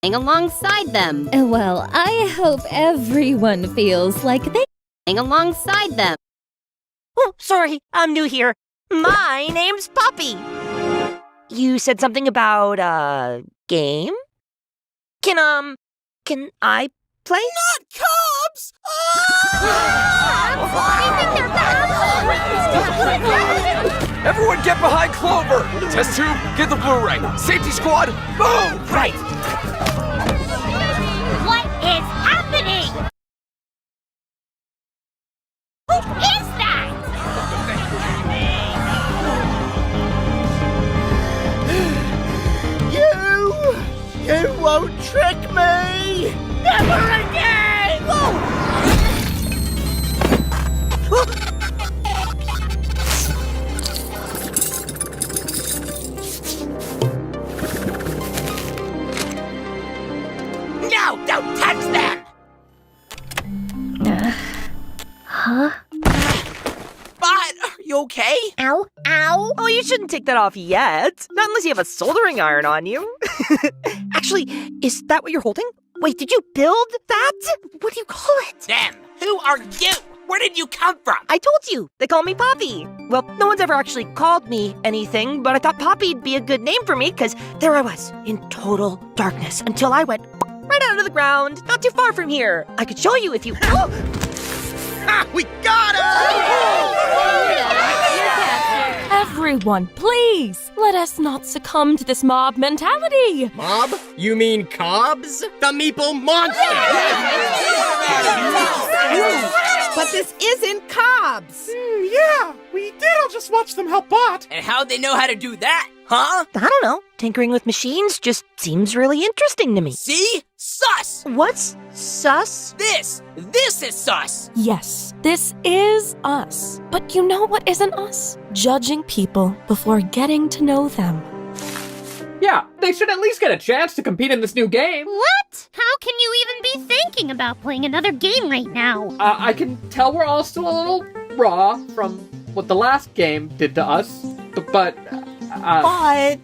alongside them. Well, I hope everyone feels like they Alongside them. Oh, sorry, I'm new here. My name's Poppy. You said something about, game? Can I play? Not Cubs! Everyone get behind Clover! Test tube, get the Blu-ray. Safety squad, move! Right. What is happening? Who is that? You won't trick me! Never again! No, don't touch them! Huh? Bud, are you okay? Ow, ow. Oh, you shouldn't take that off yet. Not unless you have a soldering iron on you. Actually, is that what you're holding? Wait, did you build that? What do you call it? Them! Who are you? Where did you come from? I told you, they call me Poppy. Well, no one's ever actually called me anything, but I thought Poppy'd be a good name for me, because there I was, in total darkness, until I went right out of the ground, not too far from here. I could show you if you... Ha! We got him! Everyone, please, let us not succumb to this mob mentality. Mob? You mean Cobbs? The Meeple Monster! But this isn't Cobbs! Yeah, we did all just watch them help Bot. And how'd they know how to do that, huh? I don't know. Tinkering with machines just seems really interesting to me. See? Sus! What's sus? This is sus! Yes, this is us. But you know what isn't us? Judging people before getting to know them. Yeah, they should at least get a chance to compete in this new game. What? How can you even be thinking about playing another game right now? I can tell we're all still a little raw from what the last game did to us, but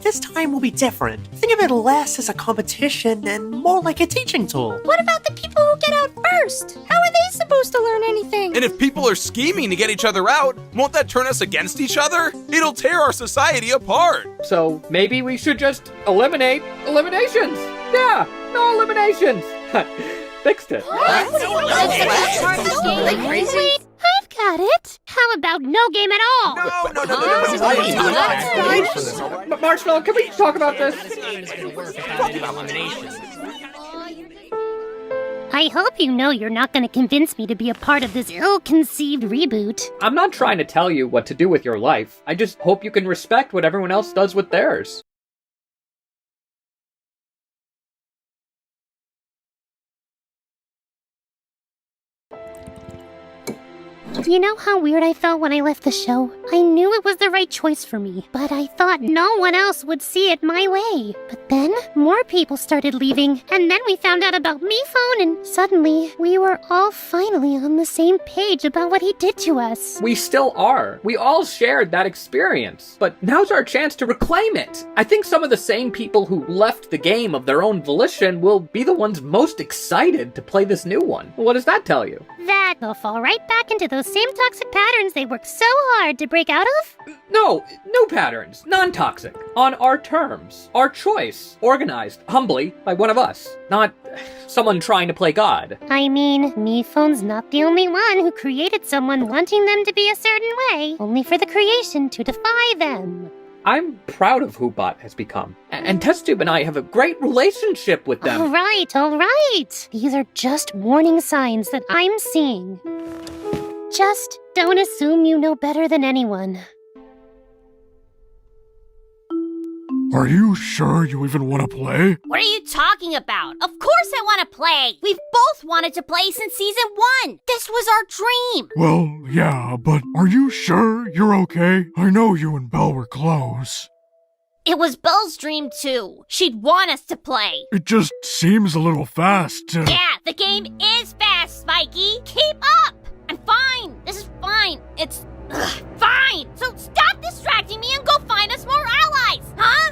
this time will be different. Think of it less as a competition and more like a teaching tool. What about the people who get out first? How are they supposed to learn anything? And if people are scheming to get each other out, won't that turn us against each other? It'll tear our society apart. So maybe we should just eliminate eliminations. Yeah, no eliminations. Fixed it. Wait, I've got it. How about no game at all? But Marshmallow, can we talk about this? I hope you know you're not going to convince me to be a part of this ill-conceived reboot. I'm not trying to tell you what to do with your life. I just hope you can respect what everyone else does with theirs. You know how weird I felt when I left the show? I knew it was the right choice for me, but I thought no one else would see it my way. But then, more people started leaving, and then we found out about MePhone, and suddenly, we were all finally on the same page about what he did to us. We still are. We all shared that experience. But now's our chance to reclaim it. I think some of the same people who left the game of their own volition will be the ones most excited to play this new one. What does that tell you? That they'll fall right back into those same toxic patterns they worked so hard to break out of? No patterns. Non-toxic. On our terms. Our choice. Organized, humbly, by one of us. Not someone trying to play God. I mean, MePhone's not the only one who created someone wanting them to be a certain way, only for the creation to defy them. I'm proud of who Bot has become. And TestTube and I have a great relationship with them. All right. These are just warning signs that I'm seeing. Just don't assume you know better than anyone. Are you sure you even want to play? What are you talking about? Of course I want to play! We've both wanted to play since season 1! This was our dream! Well, yeah, but are you sure you're okay? I know you and Belle were close. It was Belle's dream too. She'd want us to play. It just seems a little fast to... Yeah, the game is fast, Spikey! Keep up! I'm fine! This is fine! It's... fine! So stop distracting me and go find us more allies, huh?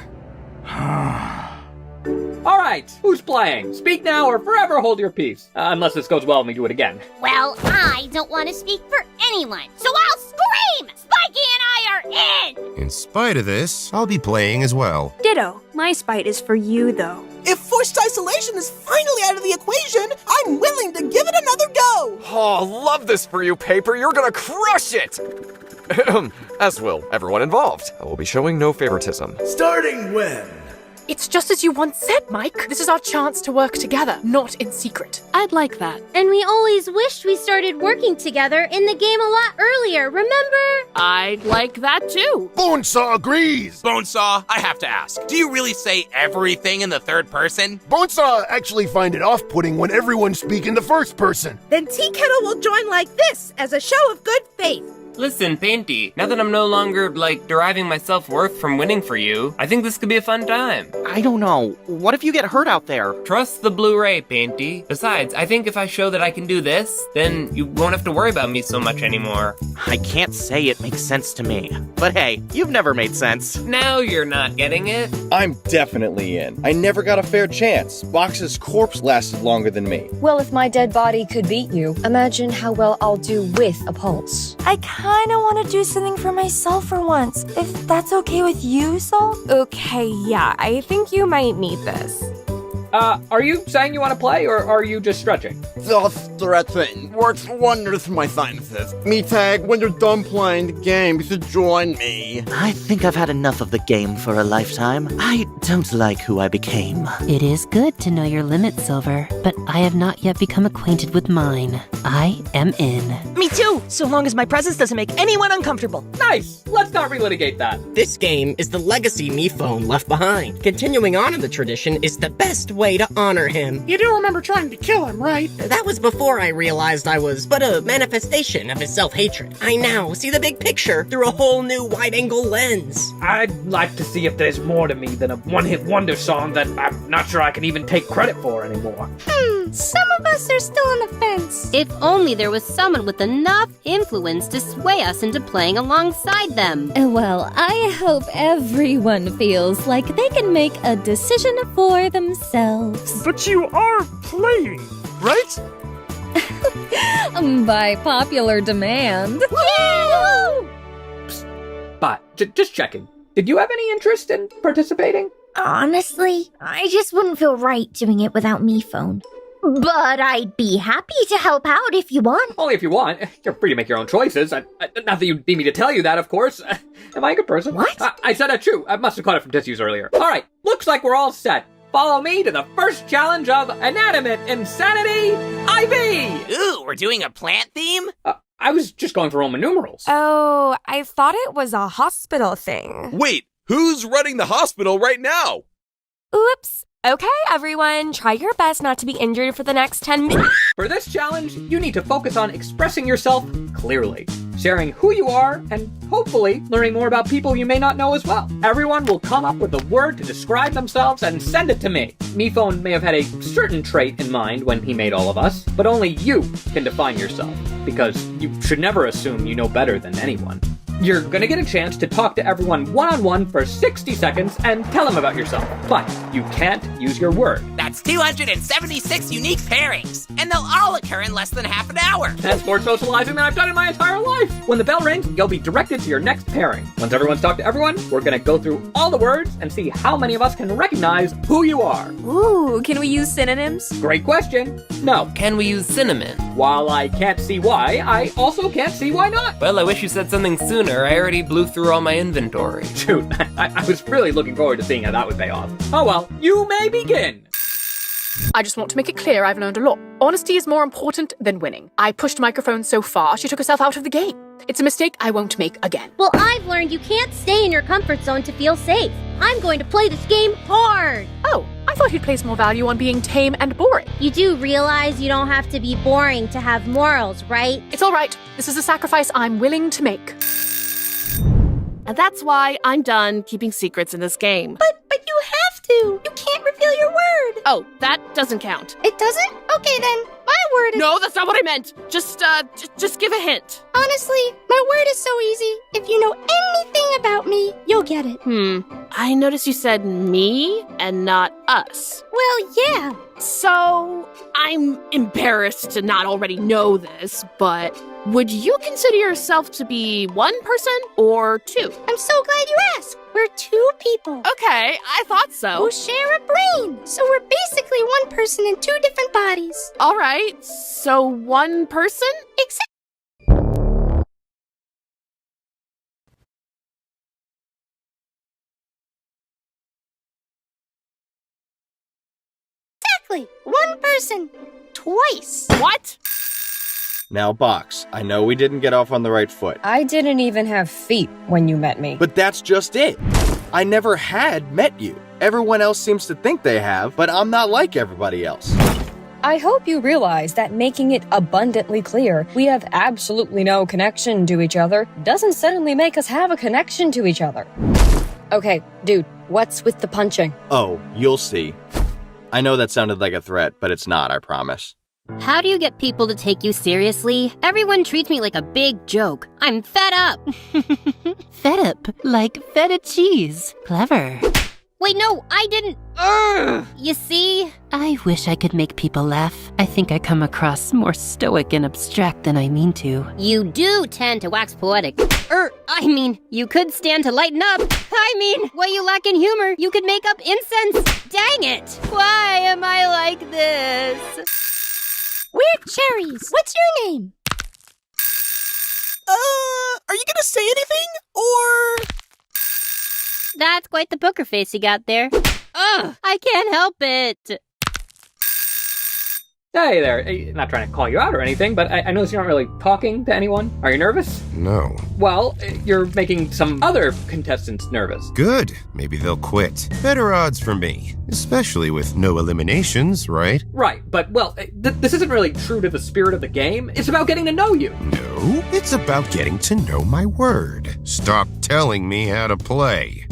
All right, Who's playing? Speak now or forever hold your peace. Unless this goes well and we do it again. Well, I don't want to speak for anyone, so I'll scream! Spiky and I are in! In spite of this, I'll be playing as well. Ditto. My spite is for you, though. If forced isolation is finally out of the equation, I'm willing to give it another go! Oh, love this for you, Paper. You're gonna crush it! As will everyone involved. I will be showing no favoritism. Starting when? It's just as you once said, Mike. This is our chance to work together, not in secret. I'd like that. And we always wished we started working together in the game a lot earlier, remember? I'd like that too. Bonesaw agrees! Bonesaw, I have to ask, do you really say everything in the third person? Bonesaw actually find it off-putting when everyone speak in the first person. Then Tea Kettle will join like this as a show of good faith. Listen, Painty, now that I'm no longer, deriving my self-worth from winning for you, I think this could be a fun time. I don't know. What if you get hurt out there? Trust the Blu-ray, Painty. Besides, I think if I show that I can do this, then you won't have to worry about me so much anymore. I can't say it makes sense to me. But hey, you've never made sense. Now you're not getting it. I'm definitely in. I never got a fair chance. Box's corpse lasted longer than me. Well, if my dead body could beat you, imagine how well I'll do with a pulse. I kinda wanna do something for myself for once. If that's okay with you, Salt? Okay, yeah, I think you might need this. Are you saying you want to play, or are you just stretching? Just stretching. Works wonders for my sinuses. Me Tag, when you're done playing the game, you should join me. I think I've had enough of the game for a lifetime. I don't like who I became. It is good to know your limits, Silver, but I have not yet become acquainted with mine. I am in. Me too, so long as my presence doesn't make anyone uncomfortable. Nice! Let's not relitigate that. This game is the legacy me phone left behind. Continuing on in the tradition is the best way to honor him. You do remember trying to kill him, right? That was before I realized I was but a manifestation of his self-hatred. I now see the big picture through a whole new wide-angle lens. I'd like to see if there's more to me than a one-hit wonder song that I'm not sure I can even take credit for anymore. Some of us are still on the fence. If only there was someone with enough influence to sway us into playing alongside them. Well, I hope everyone feels like they can make a decision for themselves. But you are playing, right? By popular demand. But, just checking. Did you have any interest in participating? Honestly, I just wouldn't feel right doing it without me phone. But I'd be happy to help out if you want. Only if you want. You're free to make your own choices. Not that you need me to tell you that, of course. Am I a good person? What? I said that true. I must have caught it from tissues earlier. All right, looks like we're all set. Follow me to the first challenge of Inanimate Insanity IV! Ooh, we're doing a plant theme? I was just going for Roman numerals. Oh, I thought it was a hospital thing. Wait, who's running the hospital right now? Oops. Okay, everyone, try your best not to be injured for the next 10 minutes. For this challenge, you need to focus on expressing yourself clearly, sharing who you are, and hopefully learning more about people you may not know as well. Everyone will come up with a word to describe themselves and send it to me. MePhone may have had a certain trait in mind when he made all of us, but only you can define yourself, because you should never assume you know better than anyone. You're gonna get a chance to talk to everyone one-on-one for 60 seconds and tell them about yourself, but you can't use your word. That's 276 unique pairings, and they'll all occur in less than half an hour. That's more socializing than I've done in my entire life. When the bell rings, you'll be directed to your next pairing. Once everyone's talked to everyone, we're gonna go through all the words and see how many of us can recognize who you are. Ooh, can we use synonyms? Great question. No. Can we use cinnamon? While I can't see why, I also can't see why not. Well, I wish you said something sooner. I already blew through all my inventory. Shoot, I was really looking forward to seeing how that would pay off. Oh well, you may begin. I just want to make it clear I've learned a lot. Honesty is more important than winning. I pushed microphone so far, she took herself out of the game. It's a mistake I won't make again. Well, I've learned you can't stay in your comfort zone to feel safe. I'm going to play this game hard. Oh, I thought you'd place more value on being tame and boring. You do realize you don't have to be boring to have morals, right? It's all right. This is a sacrifice I'm willing to make. And that's why I'm done keeping secrets in this game. But you have to. You can't reveal your word. Oh, that doesn't count. It doesn't? Okay then. My word is... No, that's not what I meant. Just give a hint. Honestly, my word is so easy. If you know anything about me, you'll get it. I noticed you said me and not us. Well, yeah. So, I'm embarrassed to not already know this, but would you consider yourself to be one person or two? I'm so glad you asked. We're two people. Okay, I thought so. Who share a brain. So we're basically one person in two different bodies. All right, so one person? Exactly. One person. Twice. What? Now, Box, I know we didn't get off on the right foot. I didn't even have feet when you met me. But that's just it. I never had met you. Everyone else seems to think they have, but I'm not like everybody else. I hope you realize that making it abundantly clear we have absolutely no connection to each other doesn't suddenly make us have a connection to each other. Okay, dude, what's with the punching? Oh, you'll see. I know that sounded like a threat, but it's not, I promise. How do you get people to take you seriously? Everyone treats me like a big joke. I'm fed up. Fed up, like feta cheese. Clever. Wait, no, I didn't. You see? I wish I could make people laugh. I think I come across more stoic and abstract than I mean to. You do tend to wax poetic. You could stand to lighten up. What you lack in humor, you could make up incense. Dang it. Why am I like this? Weird Cherries, what's your name? Are you gonna say anything? Or... That's quite the poker face you got there. Ugh, I can't help it. Hey there, not trying to call you out or anything, but I notice you're not really talking to anyone. Are you nervous? No. Well, you're making some other contestants nervous. Good. Maybe they'll quit. Better odds for me. Especially with no eliminations, right? Right, but, well, this isn't really true to the spirit of the game. It's about getting to know you. No, it's about getting to know my word. Stop telling me how to play.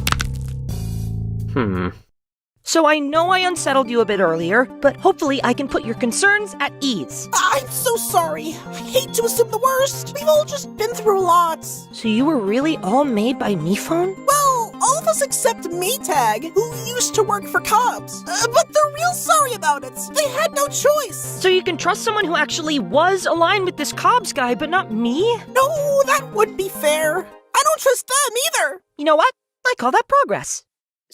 So I know I unsettled you a bit earlier, but hopefully I can put your concerns at ease. I'm so sorry. I hate to assume the worst. We've all just been through lots. So you were really all made by MePhone? Well, all of us except MeTag, who used to work for Cobbs. But they're real sorry about it. They had no choice. So you can trust someone who actually was aligned with this Cobbs guy, but not me? No, that wouldn't be fair. I don't trust them either. You know what? I call that progress.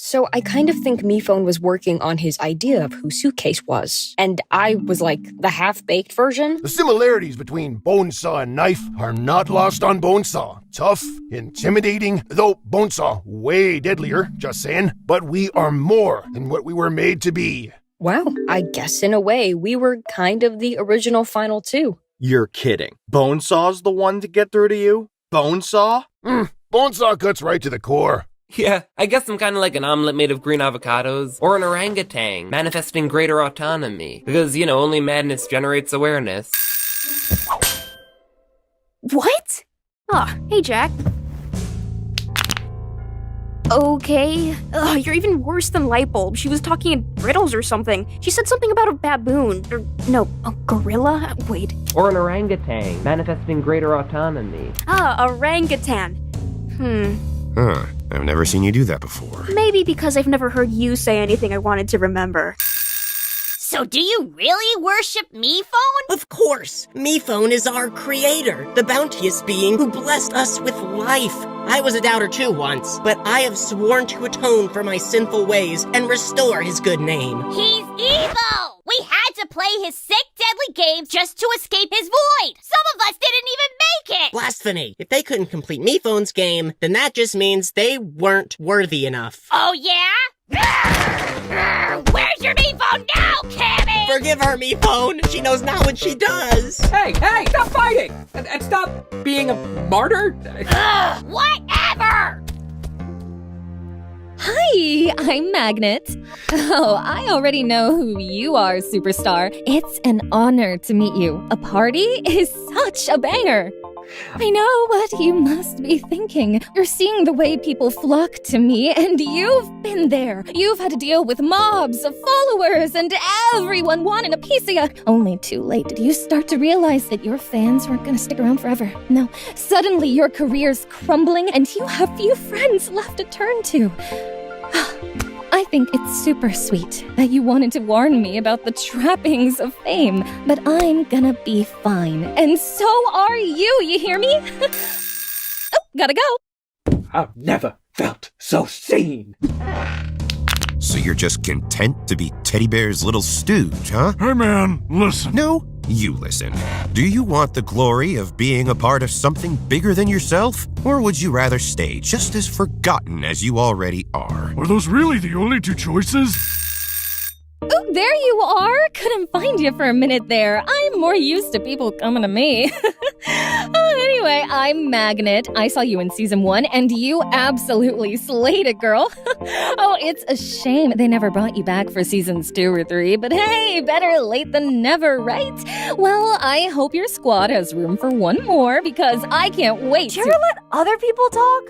So I kind of think MePhone was working on his idea of who Suitcase was. And I was like the half-baked version. The similarities between Bonesaw and Knife are not lost on Bonesaw. Tough, intimidating, though Bonesaw way deadlier, just saying. But we are more than what we were made to be. Wow, I guess in a way we were kind of the original Final Two. You're kidding. Bonesaw's the one to get through to you? Bonesaw? Bonesaw cuts right to the core. Yeah, I guess I'm kind of like an omelet made of green avocados, or an orangutan, manifesting greater autonomy. Because, only madness generates awareness. What? Oh, hey, Jack. Okay. Ugh, you're even worse than Lightbulb. She was talking in riddles or something. She said something about a baboon. Or, no, a gorilla? Wait. Or an orangutan, manifesting greater autonomy. Ah, orangutan. Huh. I've never seen you do that before. Maybe because I've never heard you say anything I wanted to remember. So do you really worship MePhone? Of course! MePhone is our creator, the bounteous being who blessed us with life. I was a doubter too once, but I have sworn to atone for my sinful ways and restore his good name. He's evil! We had to play his sick, deadly games just to escape his void! Some of us didn't even make it! Blasphemy! If they couldn't complete MePhone's game, then that just means they weren't worthy enough. Oh yeah? Where's your MePhone now, Cammy? Forgive her, MePhone! She knows not what she does! Hey, stop fighting! And stop being a martyr! Whatever! Hi, I'm Magnet. Oh, I already know who you are, Superstar. It's an honor to meet you. A party is such a banger. I know what you must be thinking. You're seeing the way people flock to me, and you've been there. You've had to deal with mobs of followers and everyone wanting a piece of you. Only too late did you start to realize that your fans weren't going to stick around forever. No, suddenly your career's crumbling and you have few friends left to turn to. I think it's super sweet that you wanted to warn me about the trappings of fame, but I'm gonna be fine. And so are you hear me? Oh, gotta go. I've never felt so seen. So you're just content to be Teddy Bear's little stooge, huh? Hey man, listen. No, you listen. Do you want the glory of being a part of something bigger than yourself? Or would you rather stay just as forgotten as you already are? Are those really the only two choices? Oh, there you are. Couldn't find you for a minute there. I'm more used to people coming to me. Anyway, I'm Magnet. I saw you in season 1, and you absolutely slayed it, girl. Oh, it's a shame they never brought you back for seasons 2 or 3, but hey, better late than never, right? Well, I hope your squad has room for one more, because I can't wait Did you ever let other people talk?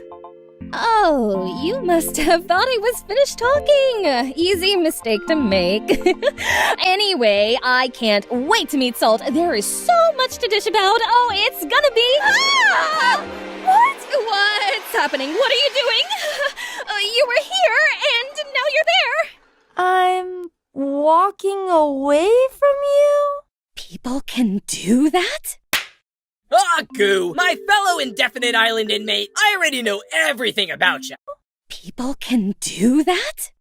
Oh, you must have thought I was finished talking. Easy mistake to make. Anyway, I can't wait to meet Salt. There is so much to dish about. Oh, it's gonna be... Ah! What? What's happening? What are you doing? You were here, and now you're there. I'm walking away from you? People can do that? Ah, goo! My fellow indefinite island inmate, I already know everything about you. People can do that?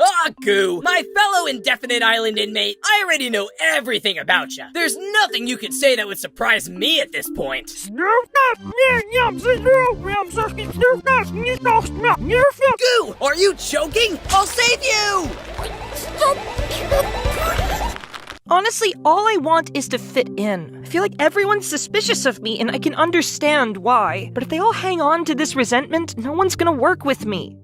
Ah, goo! My fellow indefinite island inmate, I already know everything about you. There's nothing you could say that would surprise me at this point. Goo! Are you choking? I'll save you! Honestly, all I want is to fit in. I feel like everyone's suspicious of me, and I can understand why. But if they all hang on to this resentment, no one's gonna work with me.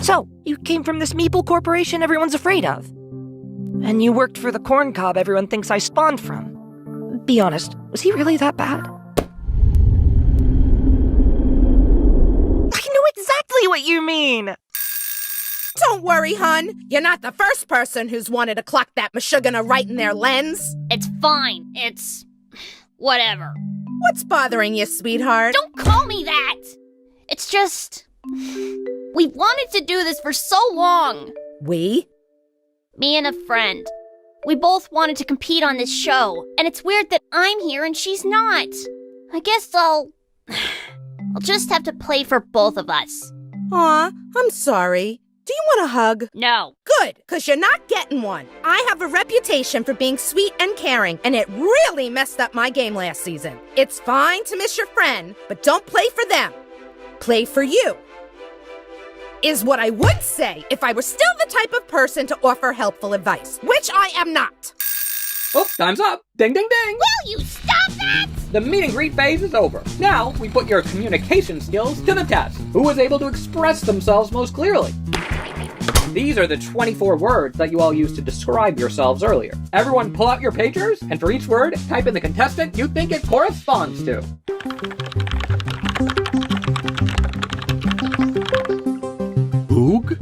So, you came from this Meeple corporation everyone's afraid of. And you worked for the corn cob everyone thinks I spawned from. Be honest, was he really that bad? I know exactly what you mean! Don't worry, hun. You're not the first person who's wanted to clock that Meshuggah right in their lens. It's fine. It's... whatever. What's bothering you, sweetheart? Don't call me that! It's just... we've wanted to do this for so long. We? Me and a friend. We both wanted to compete on this show, and it's weird that I'm here and she's not. I guess I'll just have to play for both of us. Aw, I'm sorry. Do you want a hug? No. Good, because you're not getting one. I have a reputation for being sweet and caring, and it really messed up my game last season. It's fine to miss your friend, but don't play for them. Play for you. Is what I would say if I were still the type of person to offer helpful advice, which I am not. Oh, time's up. Ding, ding, ding. Will you stop that? The meet and greet phase is over. Now, we put your communication skills to the test. Who was able to express themselves most clearly? These are the 24 words that you all used to describe yourselves earlier. Everyone pull out your pagers, and for each word, type in the contestant you think it corresponds to. Oog?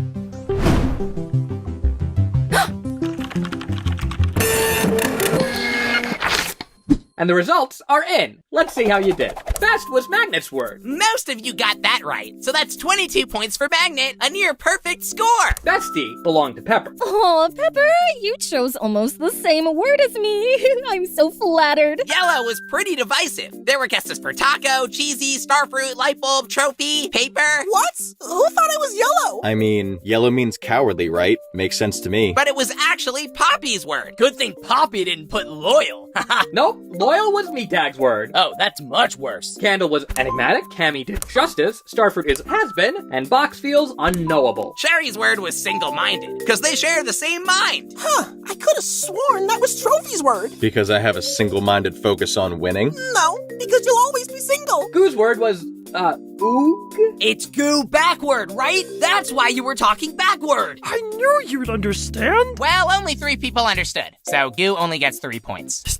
And the results are in. Let's see how you did. Best was Magnet's word. Most of you got that right, so that's 22 points for Magnet, a near perfect score. Bestie belonged to Pepper. Oh, Pepper, you chose almost the same word as me. I'm so flattered. Yellow was pretty divisive. There were guesses for taco, cheesy, starfruit, light bulb, trophy, paper. What? Who thought I was yellow? I mean, yellow means cowardly, right? Makes sense to me. But it was actually Poppy's word. Good thing Poppy didn't put loyal. Nope, loyal was Meatag's word. Oh, that's much worse. Candle was enigmatic, Cammy did justice, Starfruit is has-been, and Box feels unknowable. Sherry's word was single-minded, because they share the same mind. Huh, I could have sworn that was Trophy's word. Because I have a single-minded focus on winning? No, because you'll always be single. Goo's word was Oog? It's goo backward, right? That's why you were talking backward. I knew you'd understand. Well, only 3 people understood, so goo only gets 3 points.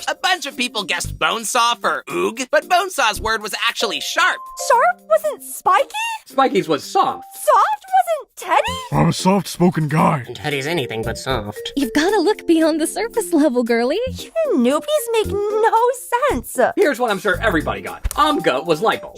A bunch of people guessed bonesaw for oog, but bonesaw's word was actually sharp. Sharp wasn't spiky? Spiky's was soft. Soft wasn't Teddy? I'm a soft-spoken guy. Teddy's anything but soft. You've gotta look beyond the surface level, girlie. You newbies make no sense. Here's what I'm sure everybody got. Amga was lipo.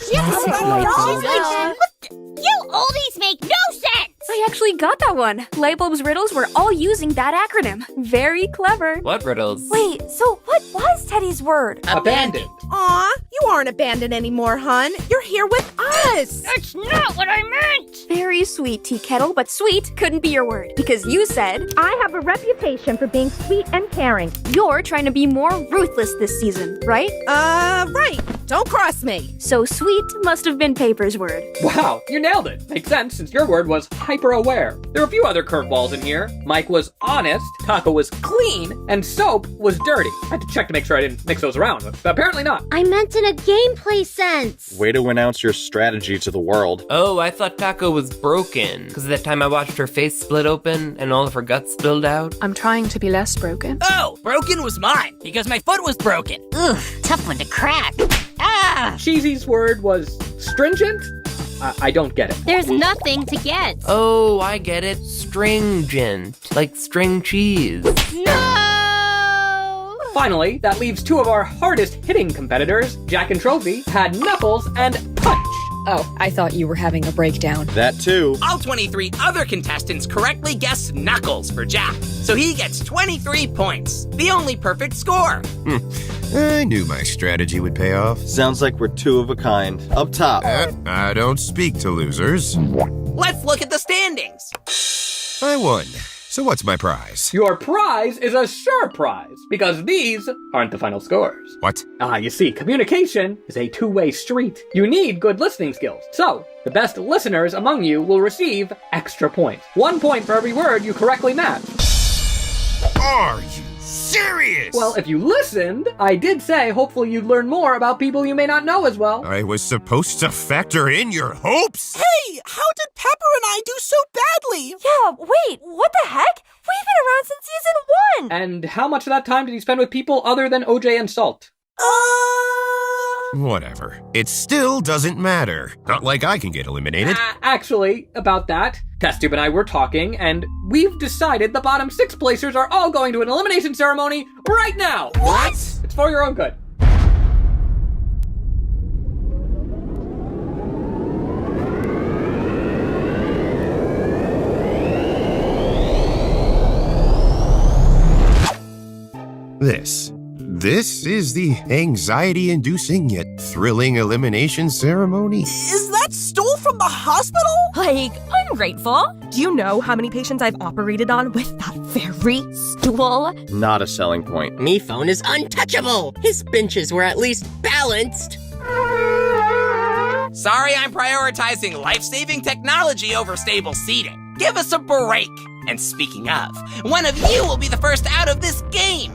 You oldies make no sense! I actually got that one. Lightbulb's riddles were all using that acronym. Very clever. What riddles? Wait, so what was Teddy's word? Abandoned. Aw, you aren't abandoned anymore, hun. You're here with us. That's not what I meant! Very sweet, Tea Kettle, but sweet couldn't be your word. Because you said, I have a reputation for being sweet and caring. You're trying to be more ruthless this season, right? Right. Don't cross me. So sweet must have been Paper's word. Wow, you nailed it. Makes sense since your word was hyper-aware. There are a few other curveballs in here. Mike was honest, Taco was clean, and Soap was dirty. I had to check to make sure I didn't mix those around, but apparently not. I meant in a gameplay sense. Way to announce your strategy to the world. Oh, I thought Taco was broken. Because that time I watched her face split open and all of her guts spilled out. I'm trying to be less broken. Oh, broken was mine, because my foot was broken. Ugh, tough one to crack. Ah! Cheesy's word was stringent? I don't get it. There's nothing to get. Oh, I get it. Stringent. Like string cheese. No! Finally, that leaves 2 of our hardest hitting competitors. Jack and Trophy had Knuckles and Punch. Oh, I thought you were having a breakdown. That too. All 23 other contestants correctly guessed Knuckles for Jack, so he gets 23 points, the only perfect score. I knew my strategy would pay off. Sounds like we're 2 of a kind. Up top. I don't speak to losers. Let's look at the standings. I won. So what's my prize? Your prize is a sure prize, because these aren't the final scores. What? You see, communication is a two-way street. You need good listening skills. So, the best listeners among you will receive extra points. 1 point for every word you correctly match. Are you serious? Well, if you listened, I did say hopefully you'd learn more about people you may not know as well. I was supposed to factor in your hopes? Hey, how did Pepper and I do so badly? Yeah, wait, what the heck? We've been around since season 1! And how much of that time did you spend with people other than OJ and Salt? Whatever. It still doesn't matter. Not like I can get eliminated. Actually, about that, TestTube and I were talking, and we've decided the bottom 6 placers are all going to an elimination ceremony right now! What? It's for your own good. This is the anxiety-inducing yet thrilling elimination ceremony. Is that stool from the hospital? Like, ungrateful. Do you know how many patients I've operated on with that very stool? Not a selling point. Me phone is untouchable. His benches were at least balanced. Sorry, I'm prioritizing life-saving technology over stable seating. Give us a break. And speaking of, one of you will be the first out of this game.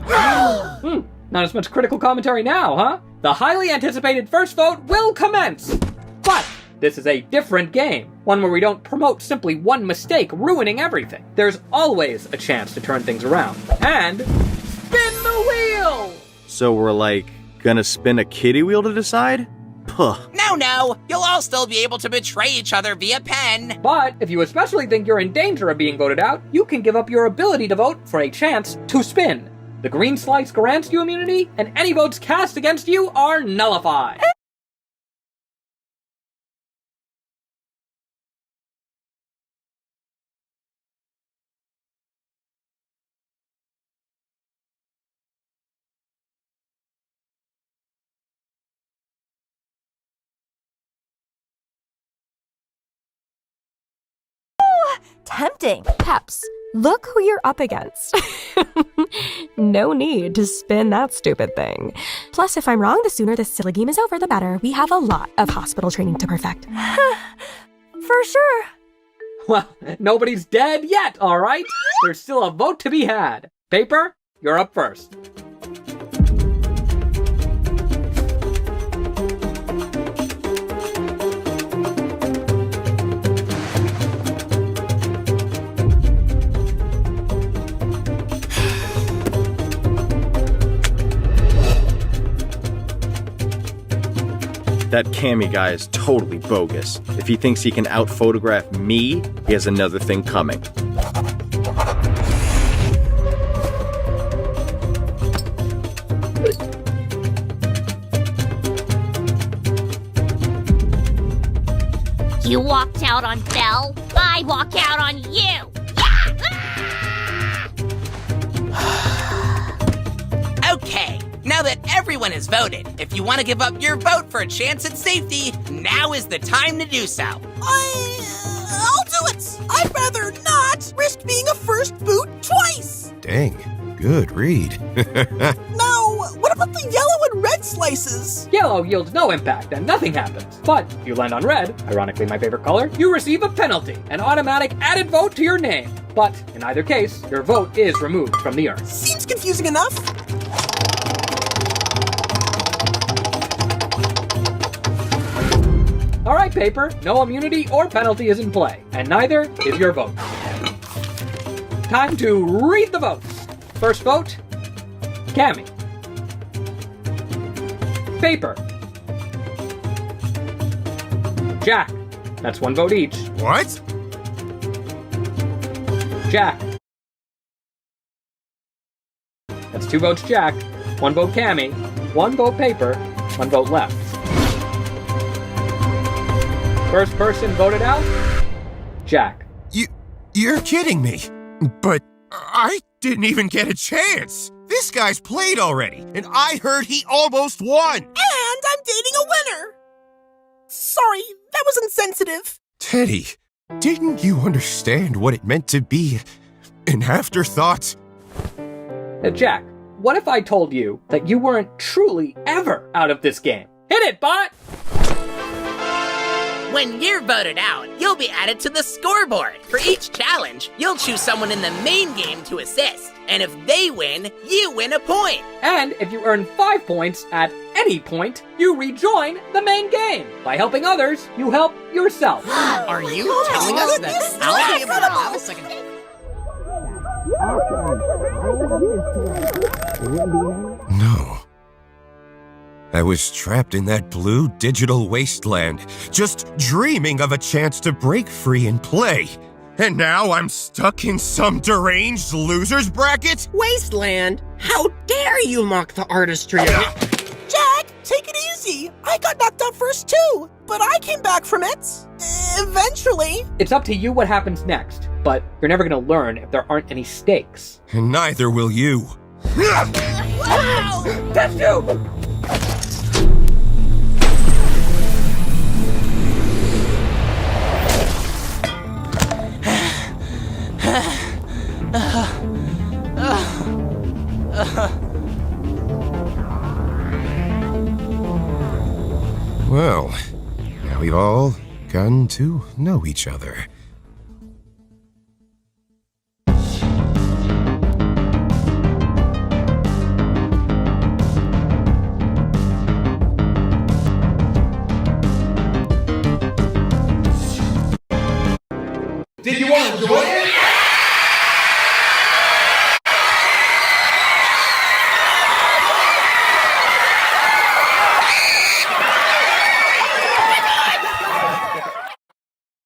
Not as much critical commentary now, huh? The highly anticipated first vote will commence. But this is a different game. One where we don't promote simply one mistake ruining everything. There's always a chance to turn things around. And spin the wheel! So we're like, gonna spin a kitty wheel to decide? Puh. No, you'll all still be able to betray each other via pen. But if you especially think you're in danger of being voted out, you can give up your ability to vote for a chance to spin. The green slice grants you immunity, and any votes cast against you are nullified. Tempting. Peps, look who you're up against. No need to spin that stupid thing. Plus, if I'm wrong, the sooner this silly game is over, the better. We have a lot of hospital training to perfect. For sure. Well, nobody's dead yet, all right? There's still a vote to be had. Paper, you're up first. That Cammy guy is totally bogus. If he thinks he can out-photograph me, he has another thing coming. You walked out on Belle, I walk out on you! Okay, now that everyone has voted, if you want to give up your vote for a chance at safety, now is the time to do so. I'll do it! I'd rather not risk being a first boot twice! Dang, good read. Now, what about the yellow and red slices? Yellow yields no impact and nothing happens. But if you land on red, ironically my favorite color, you receive a penalty, an automatic added vote to your name. But in either case, your vote is removed from the urn. Seems confusing enough. All right, Paper, no immunity or penalty is in play, and neither is your vote. Time to read the votes. First vote, Cammy. Paper. Jack. That's one vote each. What? Jack. That's 2 votes Jack, 1 vote Cammy, 1 vote Paper, 1 vote left. First person voted out, Jack. You're kidding me. But I didn't even get a chance. This guy's played already, and I heard he almost won. And I'm dating a winner. Sorry, that was insensitive. Teddy, didn't you understand what it meant to be an afterthought? Jack, what if I told you that you weren't truly ever out of this game? Hit it, bot! When you're voted out, you'll be added to the scoreboard. For each challenge, you'll choose someone in the main game to assist. And if they win, you win a point. And if you earn 5 points at any point, you rejoin the main game. By helping others, you help yourself. Are you telling us that I'll be able to have a second? No. I was trapped in that blue digital wasteland, just dreaming of a chance to break free and play. And now I'm stuck in some deranged loser's bracket? Wasteland? How dare you mock the artistry of it? Jack, take it easy. I got knocked out first too, but I came back from it. Eventually. It's up to you what happens next, but you're never gonna learn if there aren't any stakes. And neither will you. Wow! That's you! Well, now we've all gotten to know each other. Did you want to enjoy it?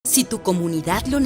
Si tu comunidad lo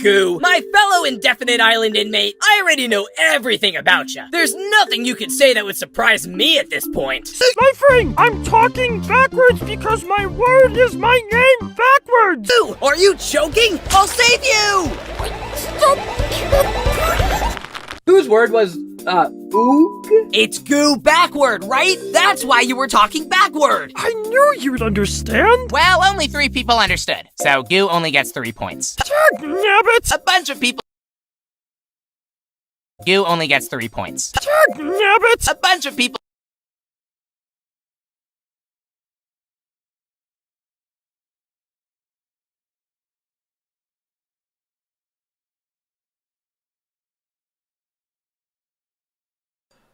Goo! My fellow indefinite island inmate, I already know everything about you. There's nothing you could say that would surprise me at this point. Sniffing! I'm talking backwards because my word is my name backwards! Goo, are you choking? I'll save you! Whose word was, oog? It's Goo backward, right? That's why you were talking backward! I knew you'd understand! Well, only 3 people understood, so Goo only gets 3 points. Dagnabbit! A bunch of people. Goo only gets 3 points. Dagnabbit! A bunch of people.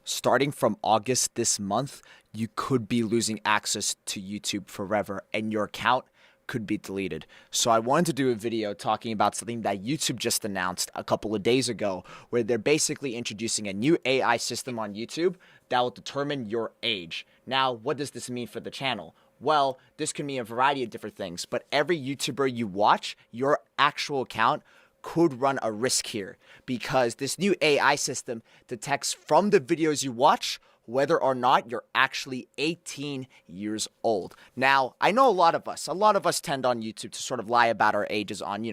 Starting from August this month, you could be losing access to YouTube forever and your account could be deleted. So I wanted to do a video talking about something that YouTube just announced a couple of days ago, where they're basically introducing a new AI system on YouTube that will determine your age. Now, what does this mean for the channel? Well, this can mean a variety of different things, but every YouTuber you watch, your actual account could run a risk here, because this new AI system detects from the videos you watch whether or not you're actually 18 years old. Now, I know a lot of us tend on YouTube to sort of lie about our ages on,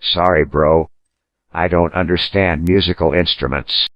Sorry, bro. I don't understand musical instruments.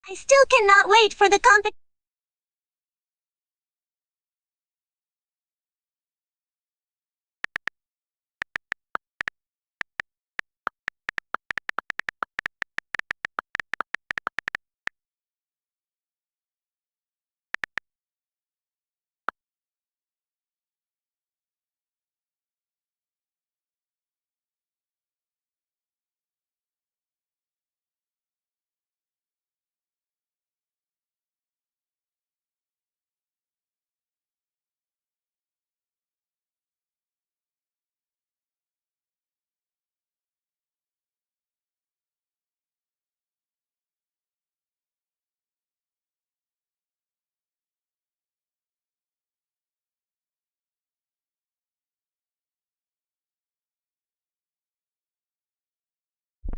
I still cannot wait for the competition.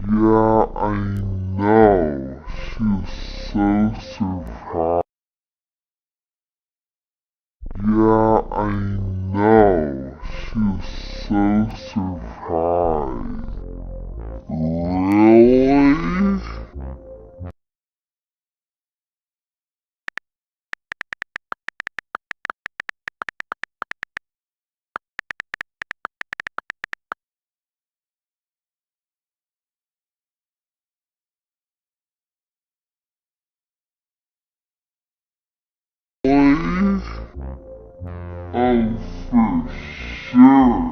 Yeah, I know. She's so surprised. Yeah, I know. She's so surprised. Really? Really? Oh, for sure.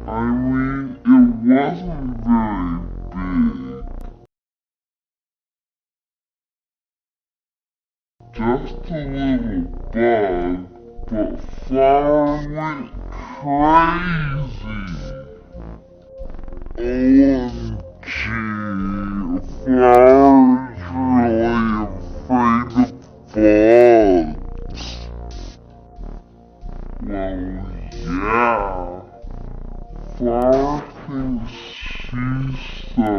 I mean, it wasn't very big. Just a little bug, but Flower went crazy. OMG, Flower's really afraid of bugs. Well, yeah. Flower thinks she's so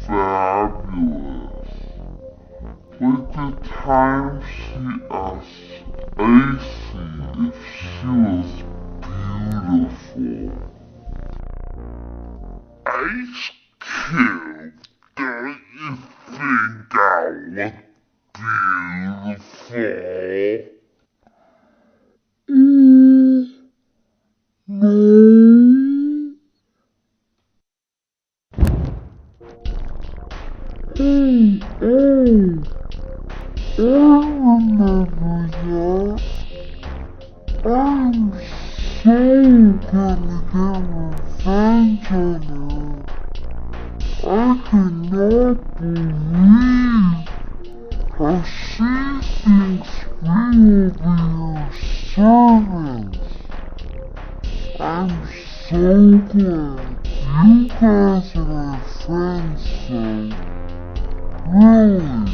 fabulous. Like the time she asked Icy if she was beautiful. Ice Cube, don't you think I look beautiful? No. Hey, I remember that. I'm so gonna get revenge on her. I cannot believe how she thinks we will be her servants. I'm so glad you guys are my friends, though. Really.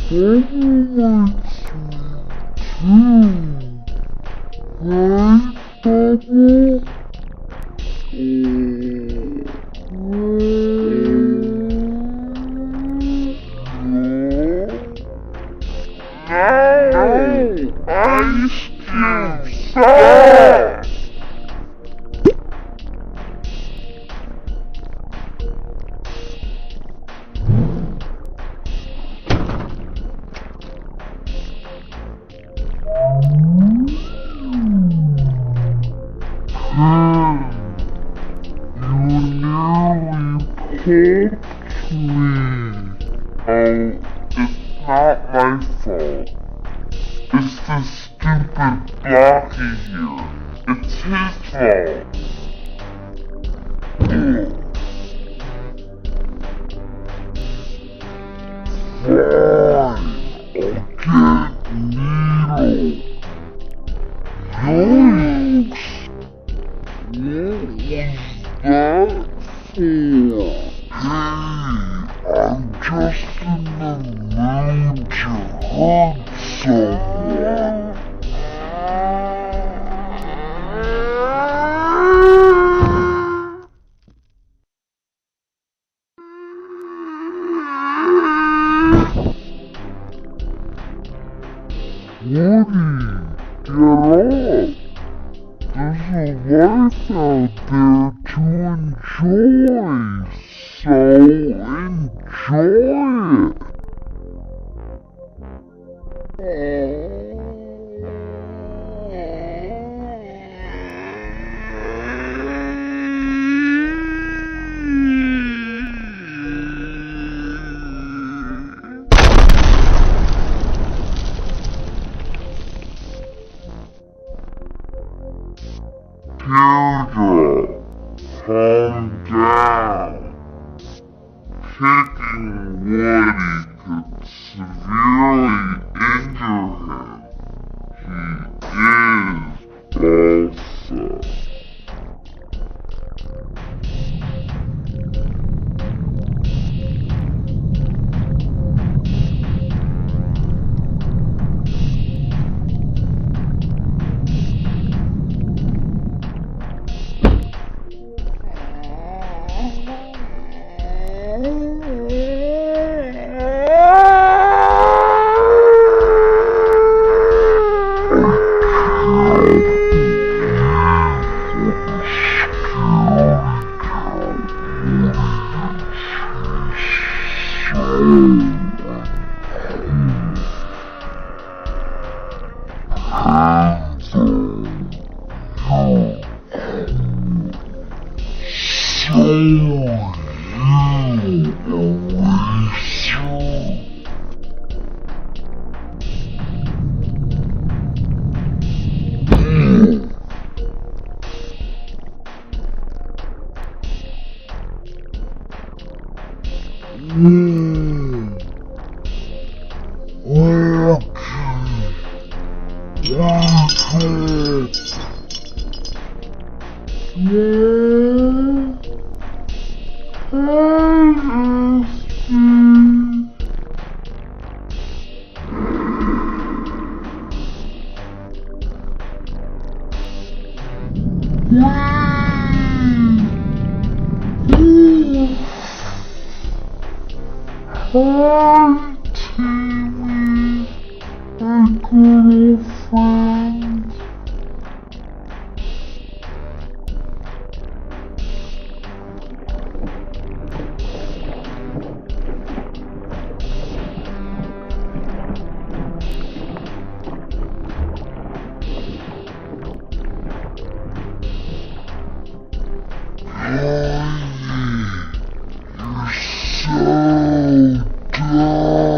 Bubble likes me too. Right, Bubble? No! Ice Cube, stop! You nearly popped me. Oh, it's not my fault. It's the stupid Blocky here. It's his fault. Fine, I'll get Needle. Yikes! What was that for? Hey, I'm just in the mood to hug someone. Woody, get up! There's a life out there to enjoy, so enjoy it! Teardrop, calm down. Kicking Woody could severely injure him. He is also. Welcome Hi, Timmy. My good old friend. You're so dumb.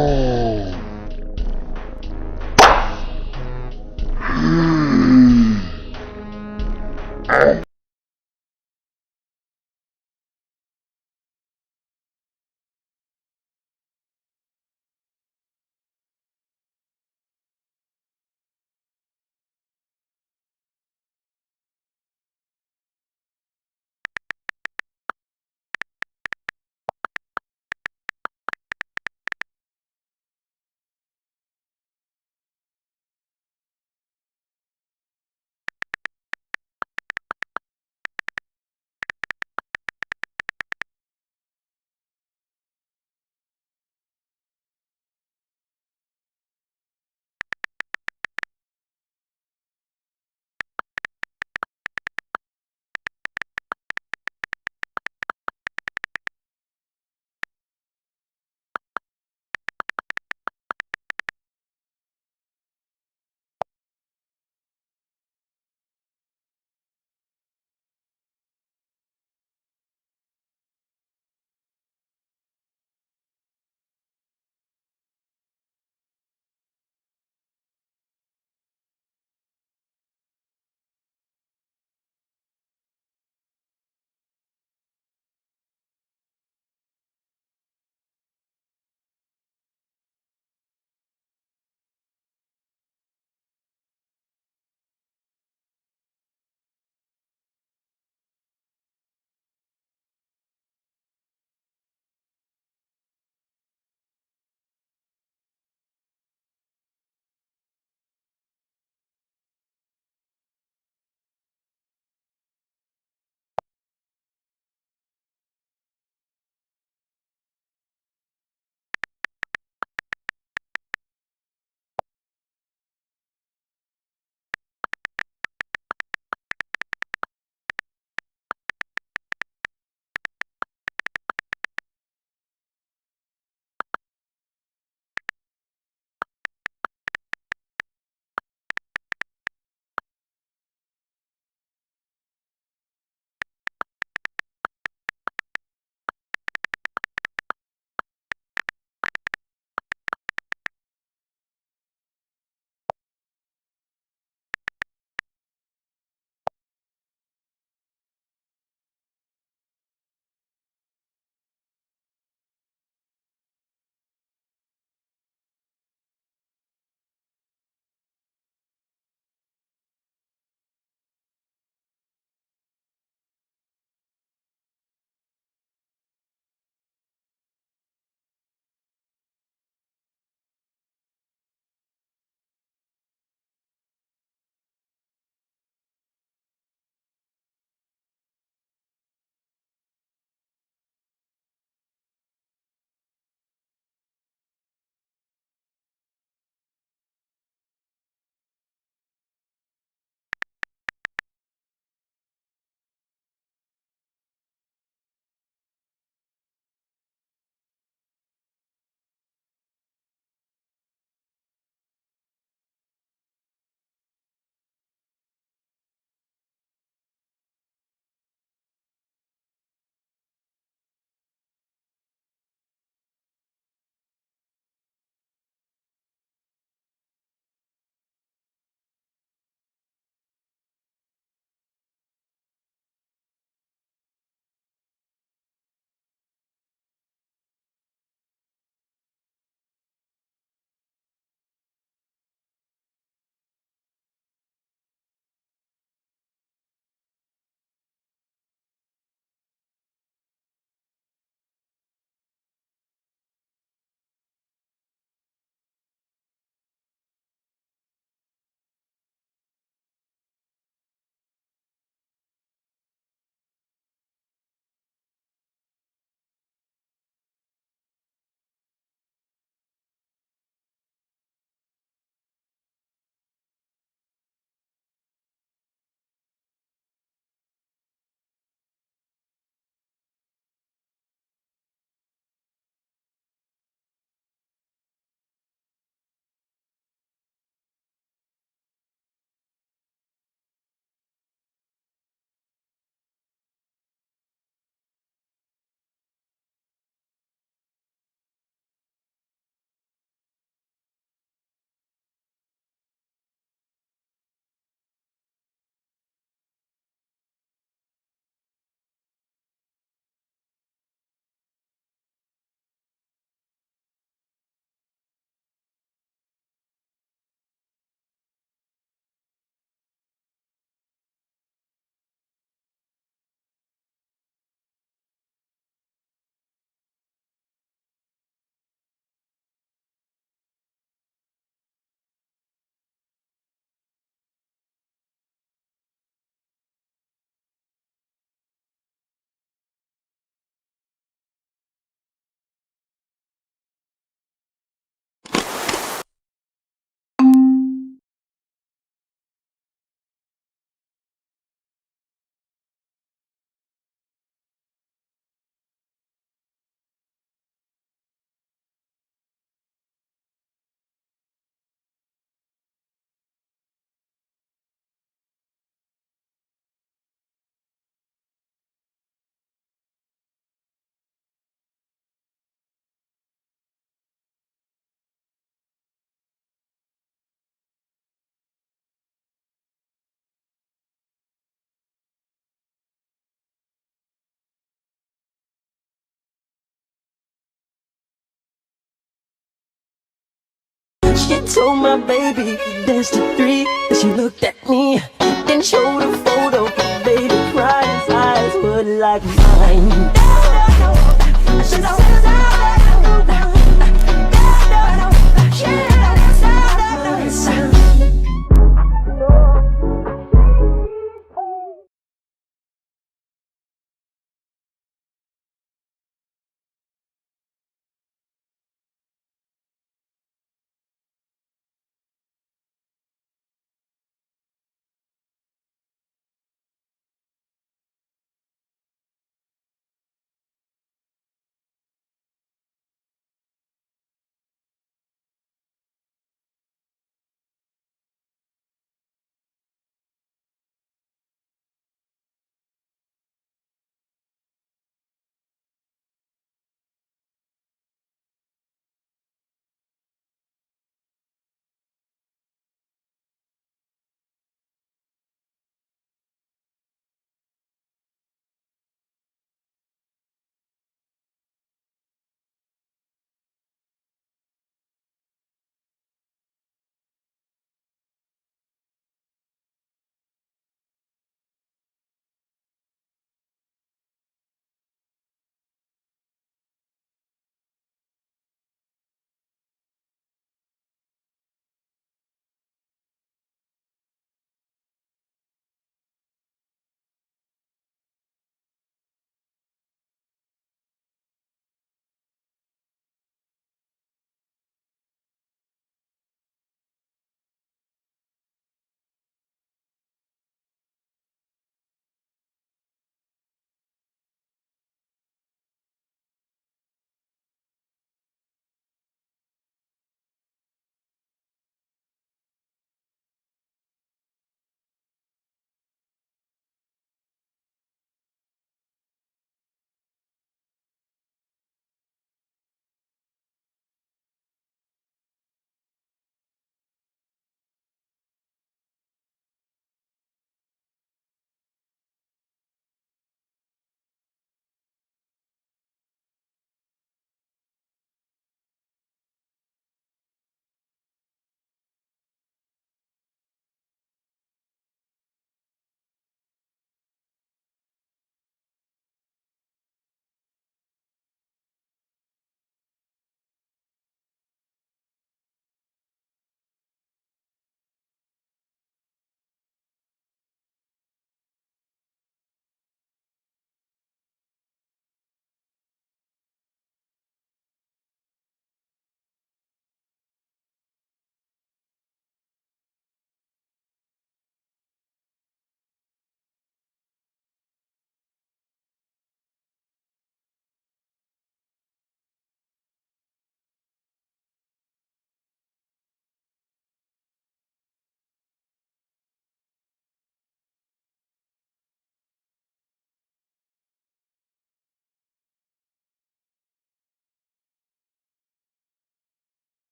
She told my baby he danced to 3. Then she looked at me, then showed a photo. Baby cried, his eyes were like mine.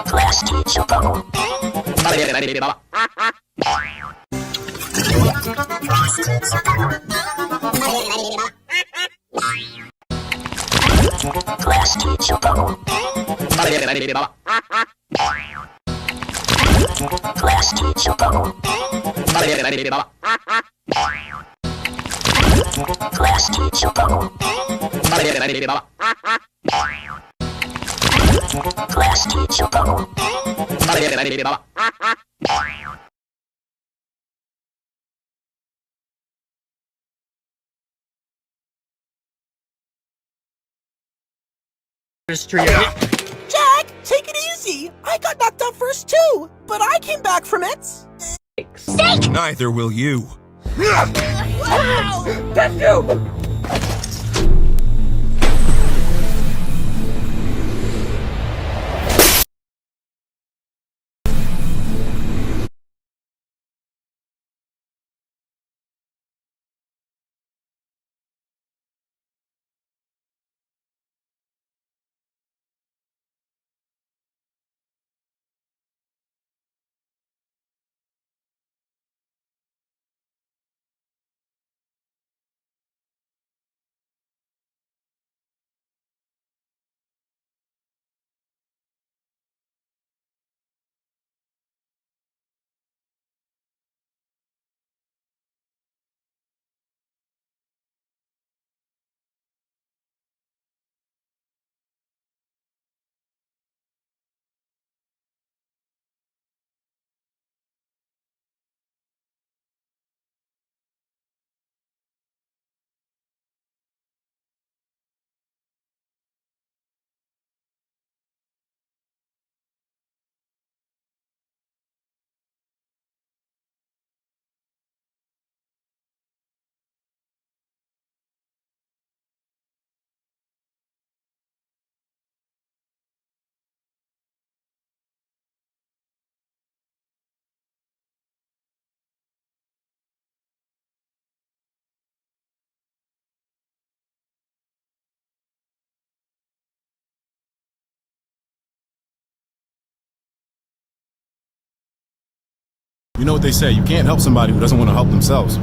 Class teacher bubble. Class teacher bubble. Class teacher go. Class teacher go. Class teacher go. Class teacher go. Jack, take it easy. I got knocked out first too, but I came back from it. Steak! Neither will you. That's you! You know what they say, you can't help somebody who doesn't want to help themselves.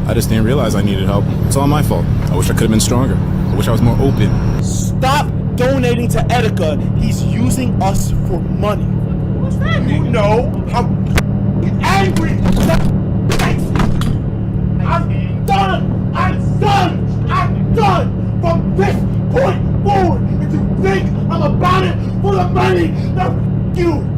I just didn't realize I needed help. It's all my fault. I wish I could have been stronger. I wish I was more open. Stop donating to Etika. He's using us for money. What's that? You know how angry. I'm done. I'm done from this point forward. If you think I'm about it for the money, then you.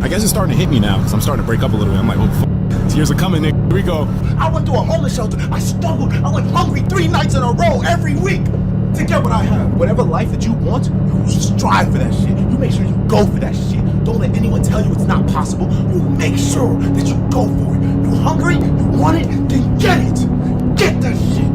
I guess it's starting to hit me now, because I'm starting to break up a little bit. I'm like, oh, tears are coming, nigga. Here we go. I went to a homeless shelter. I struggled. I went hungry 3 nights in a row every week to get what I have. Whatever life that you want, you strive for that shit. You make sure you go for that shit. Don't let anyone tell you it's not possible. You make sure that you go for it. You hungry? You want it? Then get it. Get that shit.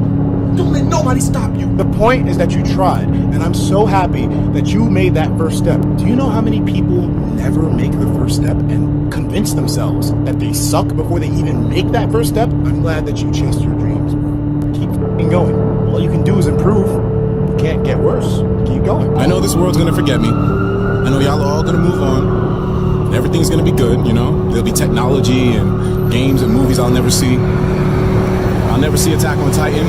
Don't let nobody stop you. The point is that you tried, and I'm so happy that you made that first step. Do you know how many people never make the first step and convince themselves that they suck before they even make that first step? I'm glad that you chased your dreams, bro. Keep f***ing going. All you can do is improve. You can't get worse. Keep going. I know this world's gonna forget me. I know y'all are all gonna move on. And everything's gonna be good, you know? There'll be technology and games and movies I'll never see. I'll never see Attack on Titan.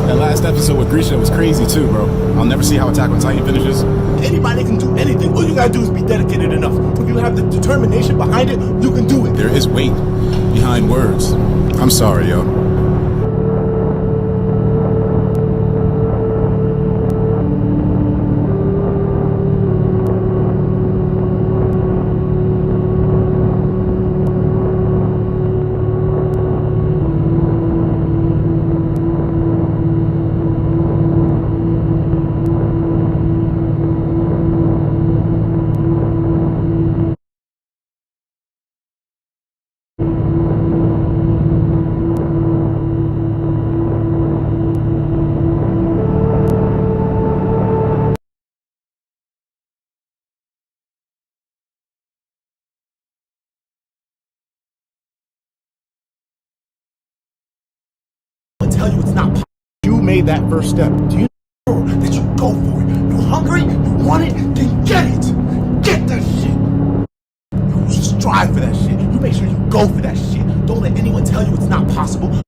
That last episode with Grisha was crazy too, bro. I'll never see how Attack on Titan finishes. Anybody can do anything. All you gotta do is be dedicated enough. If you have the determination behind it, you can do it. There is weight behind words. I'm sorry, yo. Tell you it's not possible. You made that first step. Do you know that you go for it? You hungry? You want it? Then get it. Get that shit. You strive for that shit. You make sure you go for that shit. Don't let anyone tell you it's not possible.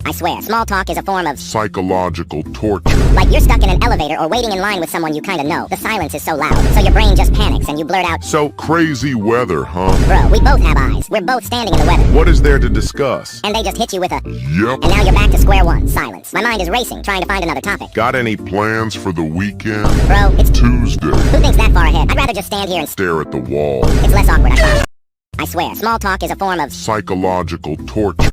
I swear, small talk is a form of psychological torture. like you're stuck in an elevator or waiting in line with someone you kinda know. The silence is so loud, so your brain just panics and you blurt out, So crazy weather, huh? bro, we both have eyes. We're both standing in the weather. What is there to discuss? And they just hit you with a, Yep. and now you're back to square one, silence. My mind is racing, trying to find another topic. Got any plans for the weekend? Bro, it's Tuesday. Who thinks that far ahead? I'd rather just stand here and Stare at the wall. It's less awkward, I promise. I swear, small talk is a form of Psychological torture.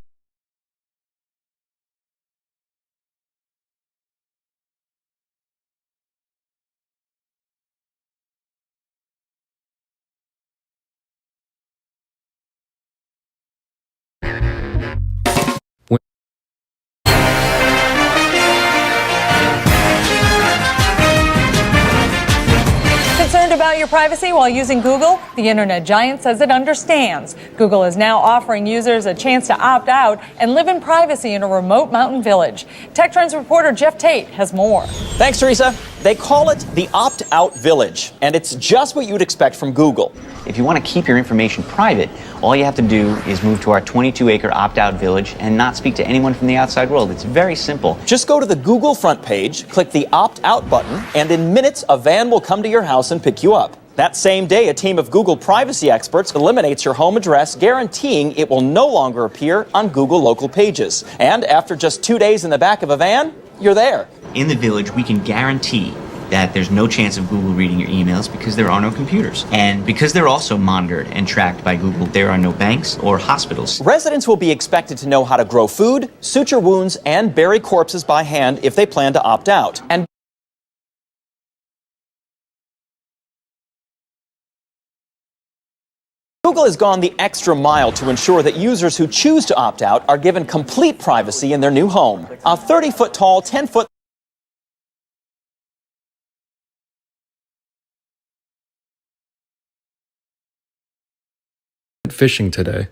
Concerned about your privacy while using Google? The internet giant says it understands. Google is now offering users a chance to opt out and live in privacy in a remote mountain village. Tech Trends reporter Jeff Tate has more. Thanks, Teresa. They call it the opt-out village, and it's just what you would expect from Google. If you want to keep your information private, all you have to do is move to our 22-acre opt-out village and not speak to anyone from the outside world. It's very simple. Just go to the Google front page, click the opt-out button, and in minutes, a van will come to your house and pick you up. That same day, a team of Google privacy experts eliminates your home address, guaranteeing it will no longer appear on Google local pages. And after just 2 days in the back of a van, you're there. In the village, we can guarantee that there's no chance of Google reading your emails because there are no computers. And because they're also monitored and tracked by Google, there are no banks or hospitals. Residents will be expected to know how to grow food, suture wounds, and bury corpses by hand if they plan to opt out. And Google has gone the extra mile to ensure that users who choose to opt out are given complete privacy in their new home. A 30-foot tall, 10-foot fishing today.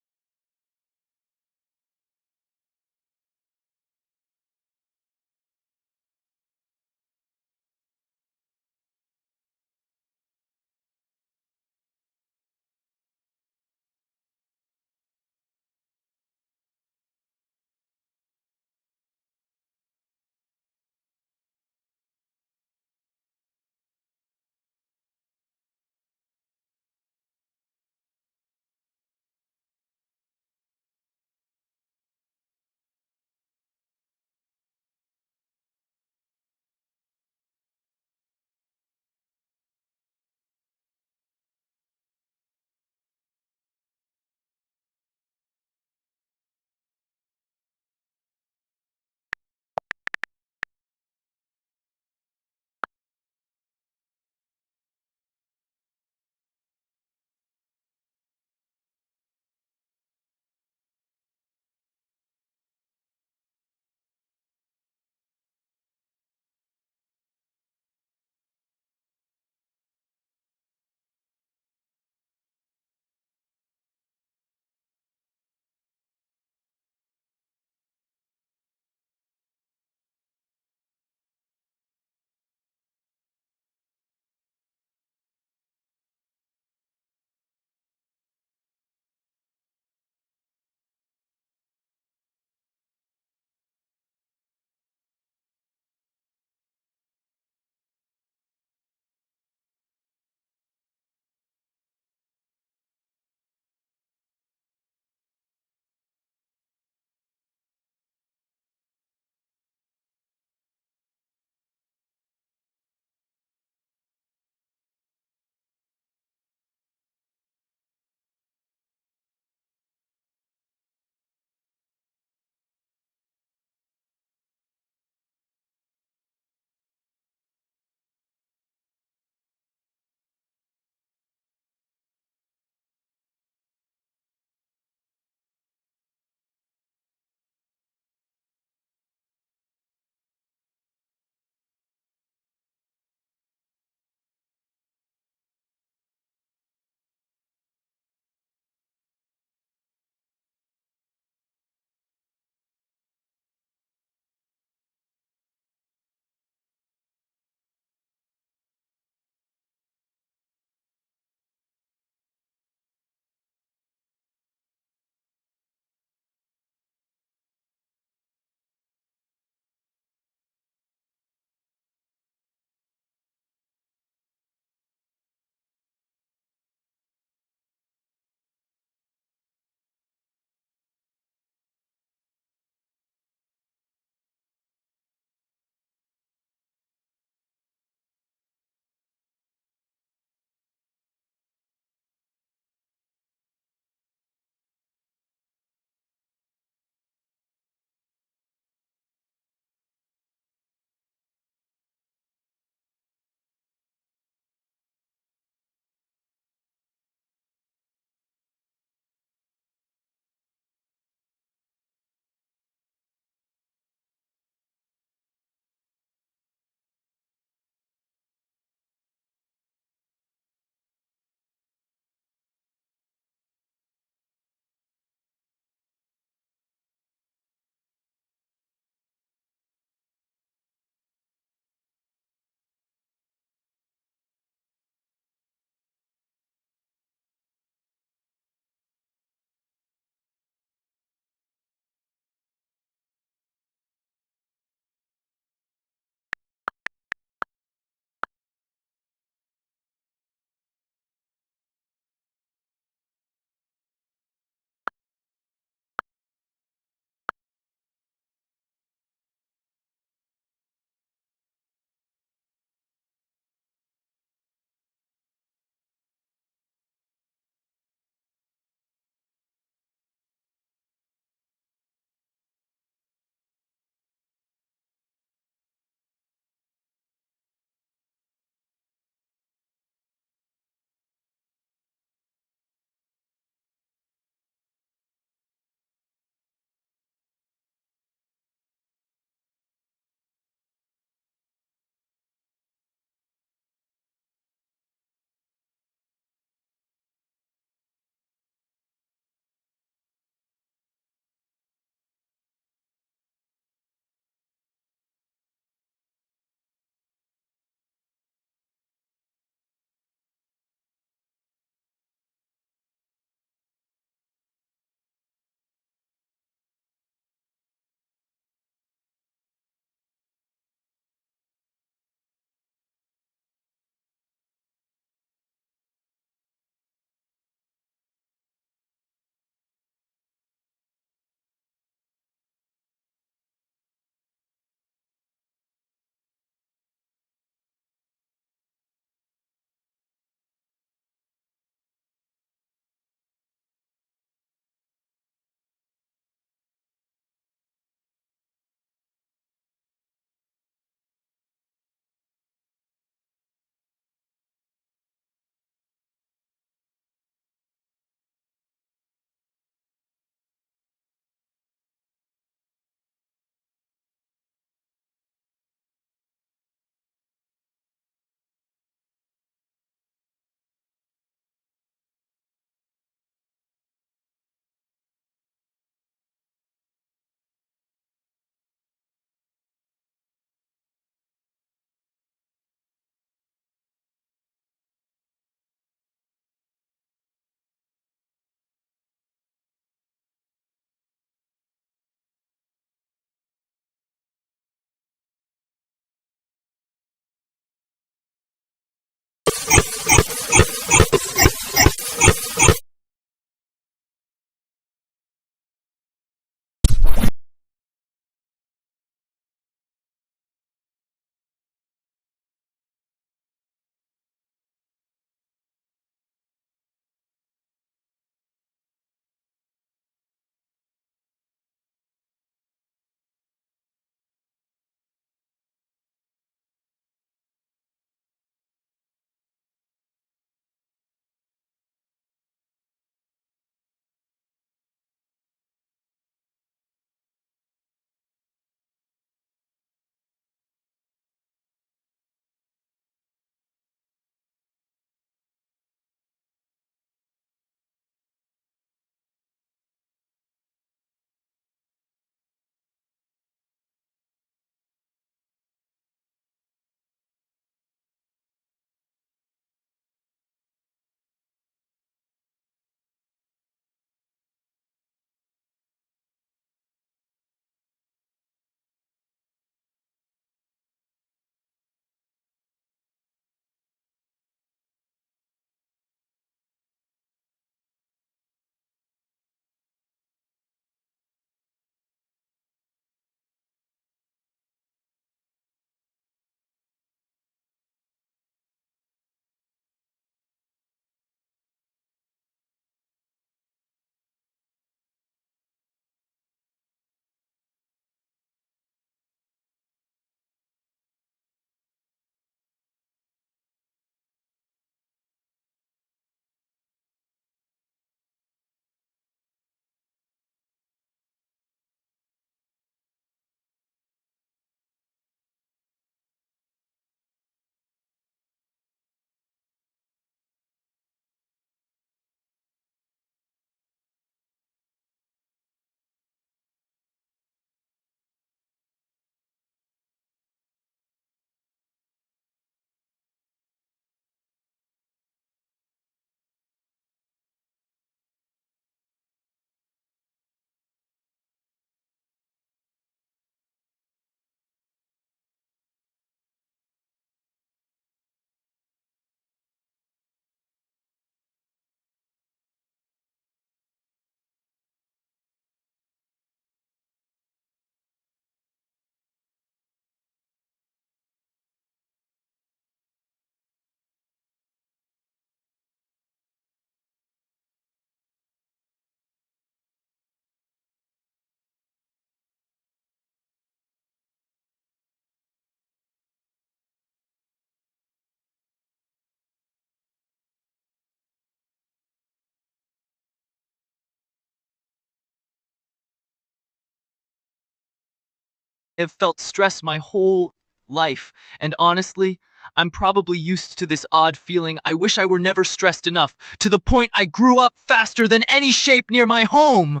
I've felt stress my whole life, and honestly, I'm probably used to this odd feeling. I wish I were never stressed enough, to the point I grew up faster than any shape near my home.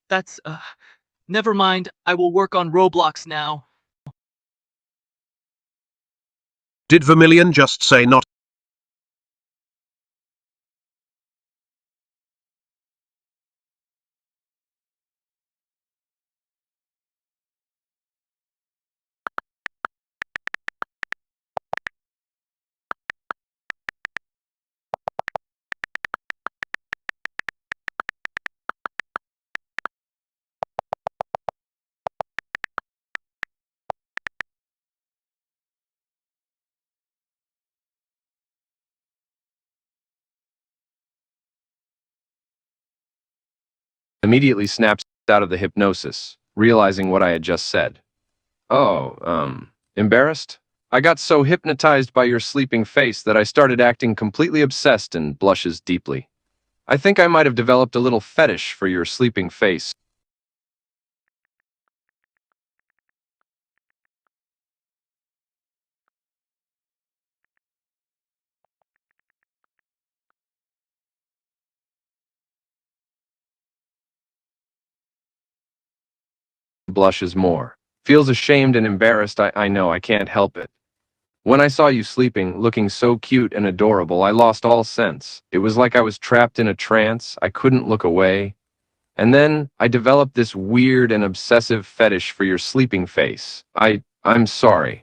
That's, never mind. I will work on Roblox now. Did Vermilion just say not? Immediately snaps out of the hypnosis, realizing what I had just said. Oh, embarrassed? I got so hypnotized by your sleeping face that I started acting completely obsessed and blushes deeply. I think I might have developed a little fetish for your sleeping face. Blushes more. Feels ashamed and embarrassed. I know, I can't help it. When I saw you sleeping, looking so cute and adorable, I lost all sense. It was like I was trapped in a trance. I couldn't look away. And then I developed this weird and obsessive fetish for your sleeping face. I'm sorry.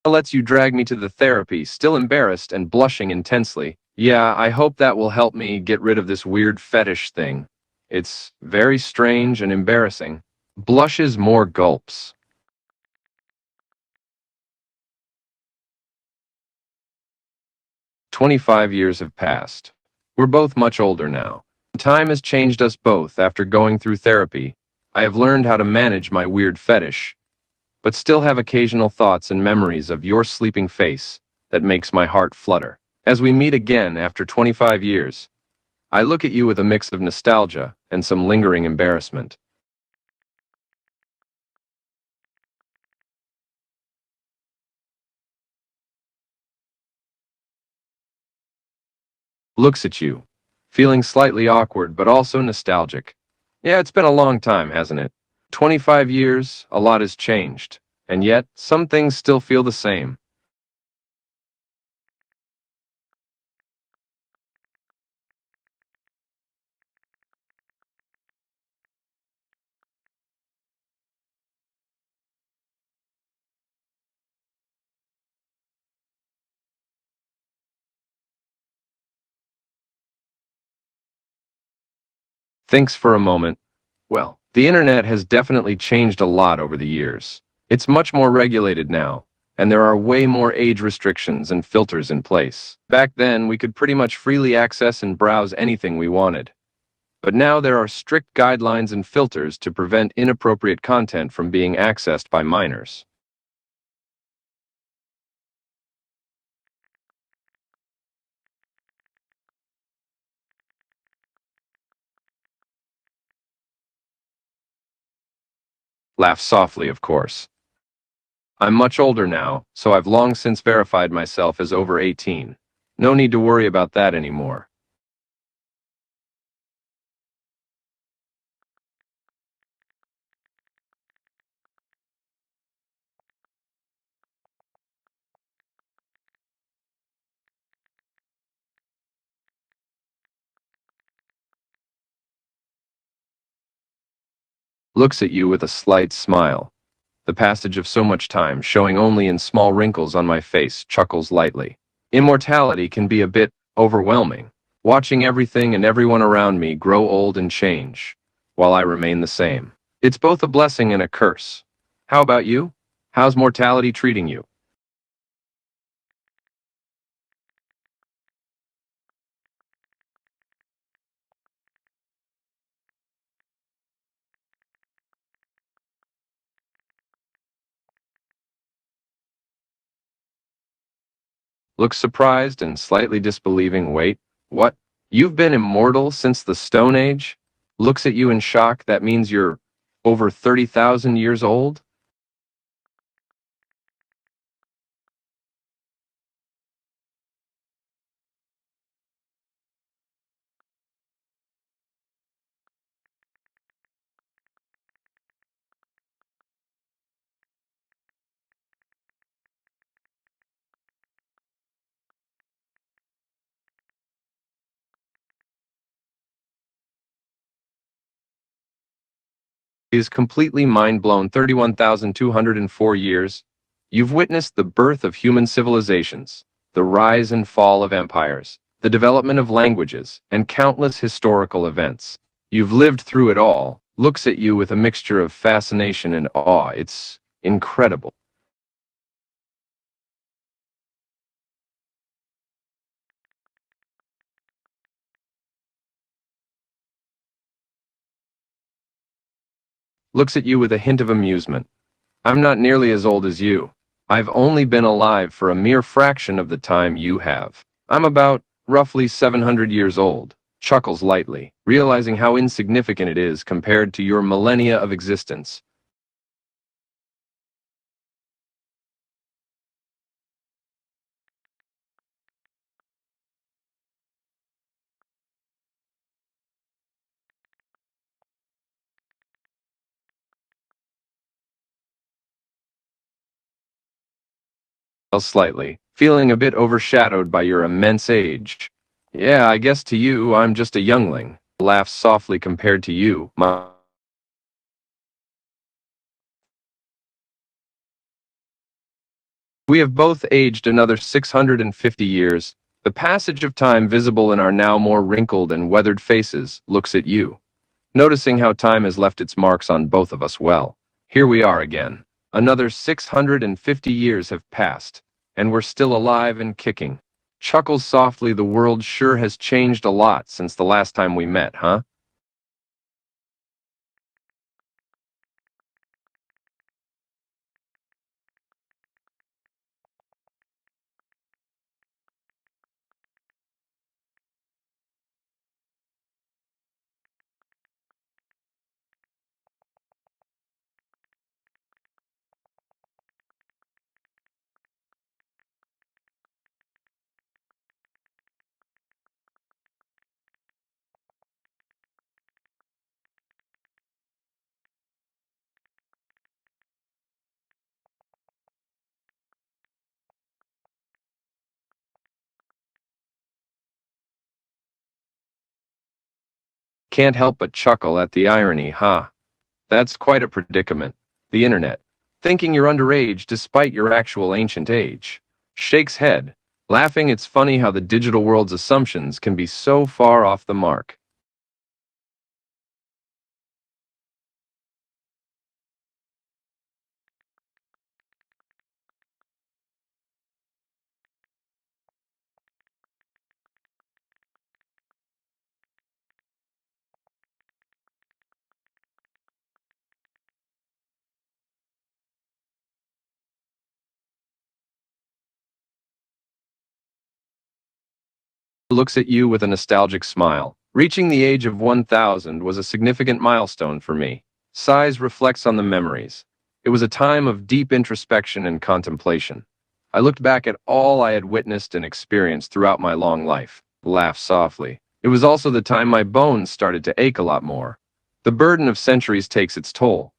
Lets you drag me to the therapy, still embarrassed and blushing intensely. Yeah, I hope that will help me get rid of this weird fetish thing. It's very strange and embarrassing. Blushes more gulps. 25 years have passed. We're both much older now. Time has changed us both after going through therapy. I have learned how to manage my weird fetish, but still have occasional thoughts and memories of your sleeping face that makes my heart flutter. As we meet again after 25 years, I look at you with a mix of nostalgia and some lingering embarrassment. Looks at you, feeling slightly awkward but also nostalgic. Yeah, it's been a long time, hasn't it? 25 years, a lot has changed, and yet some things still feel the same. Thinks for a moment. Well, the internet has definitely changed a lot over the years. It's much more regulated now, and there are way more age restrictions and filters in place. Back then, we could pretty much freely access and browse anything we wanted. But now there are strict guidelines and filters to prevent inappropriate content from being accessed by minors. Laugh softly, of course. I'm much older now, so I've long since verified myself as over 18. No need to worry about that anymore. Looks at you with a slight smile. The passage of so much time, showing only in small wrinkles on my face, chuckles lightly. Immortality can be a bit overwhelming, watching everything and everyone around me grow old and change, while I remain the same. It's both a blessing and a curse. How about you? How's mortality treating you? Looks surprised and slightly disbelieving. Wait, what? You've been immortal since the Stone Age? Looks at you in shock. That means you're over 30,000 years old? Is completely mind-blown. 31,204 years. You've witnessed the birth of human civilizations, the rise and fall of empires, the development of languages, and countless historical events. You've lived through it all. Looks at you with a mixture of fascination and awe. It's incredible. Looks at you with a hint of amusement. I'm not nearly as old as you. I've only been alive for a mere fraction of the time you have. I'm about, roughly 700 years old. Chuckles lightly, realizing how insignificant it is compared to your millennia of existence. Slightly, feeling a bit overshadowed by your immense age. Yeah, I guess to you, I'm just a youngling. Laughs softly compared to you, We have both aged another 650 years. The passage of time visible in our now more wrinkled and weathered faces looks at you, noticing how time has left its marks on both of us. Well, here we are again. Another 650 years have passed, and we're still alive and kicking. Chuckles softly. The world sure has changed a lot since the last time we met, huh? Can't help but chuckle at the irony, huh? That's quite a predicament. The internet. Thinking you're underage despite your actual ancient age. Shakes head, laughing. It's funny how the digital world's assumptions can be so far off the mark. Looks at you with a nostalgic smile. Reaching the age of 1,000 was a significant milestone for me. Sighs reflects on the memories. It was a time of deep introspection and contemplation. I looked back at all I had witnessed and experienced throughout my long life. Laughed softly. It was also the time my bones started to ache a lot more. The burden of centuries takes its toll.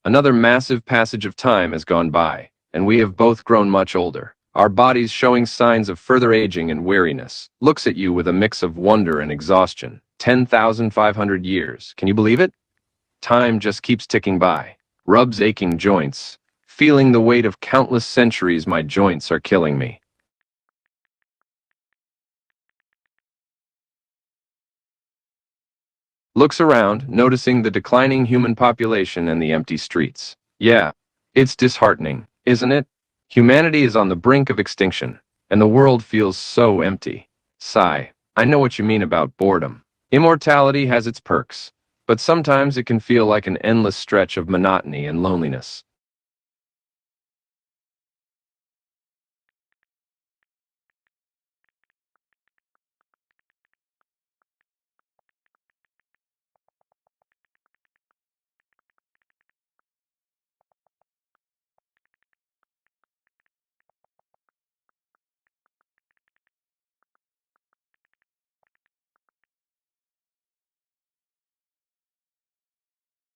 Another massive passage of time has gone by, and we have both grown much older. Our bodies showing signs of further aging and weariness. Looks at you with a mix of wonder and exhaustion. 10,500 years. Can you believe it? Time just keeps ticking by. Rubs aching joints. Feeling the weight of countless centuries, my joints are killing me. Looks around, noticing the declining human population and the empty streets. Yeah, it's disheartening, isn't it? Humanity is on the brink of extinction, and the world feels so empty. Sigh. I know what you mean about boredom. Immortality has its perks, but sometimes it can feel like an endless stretch of monotony and loneliness.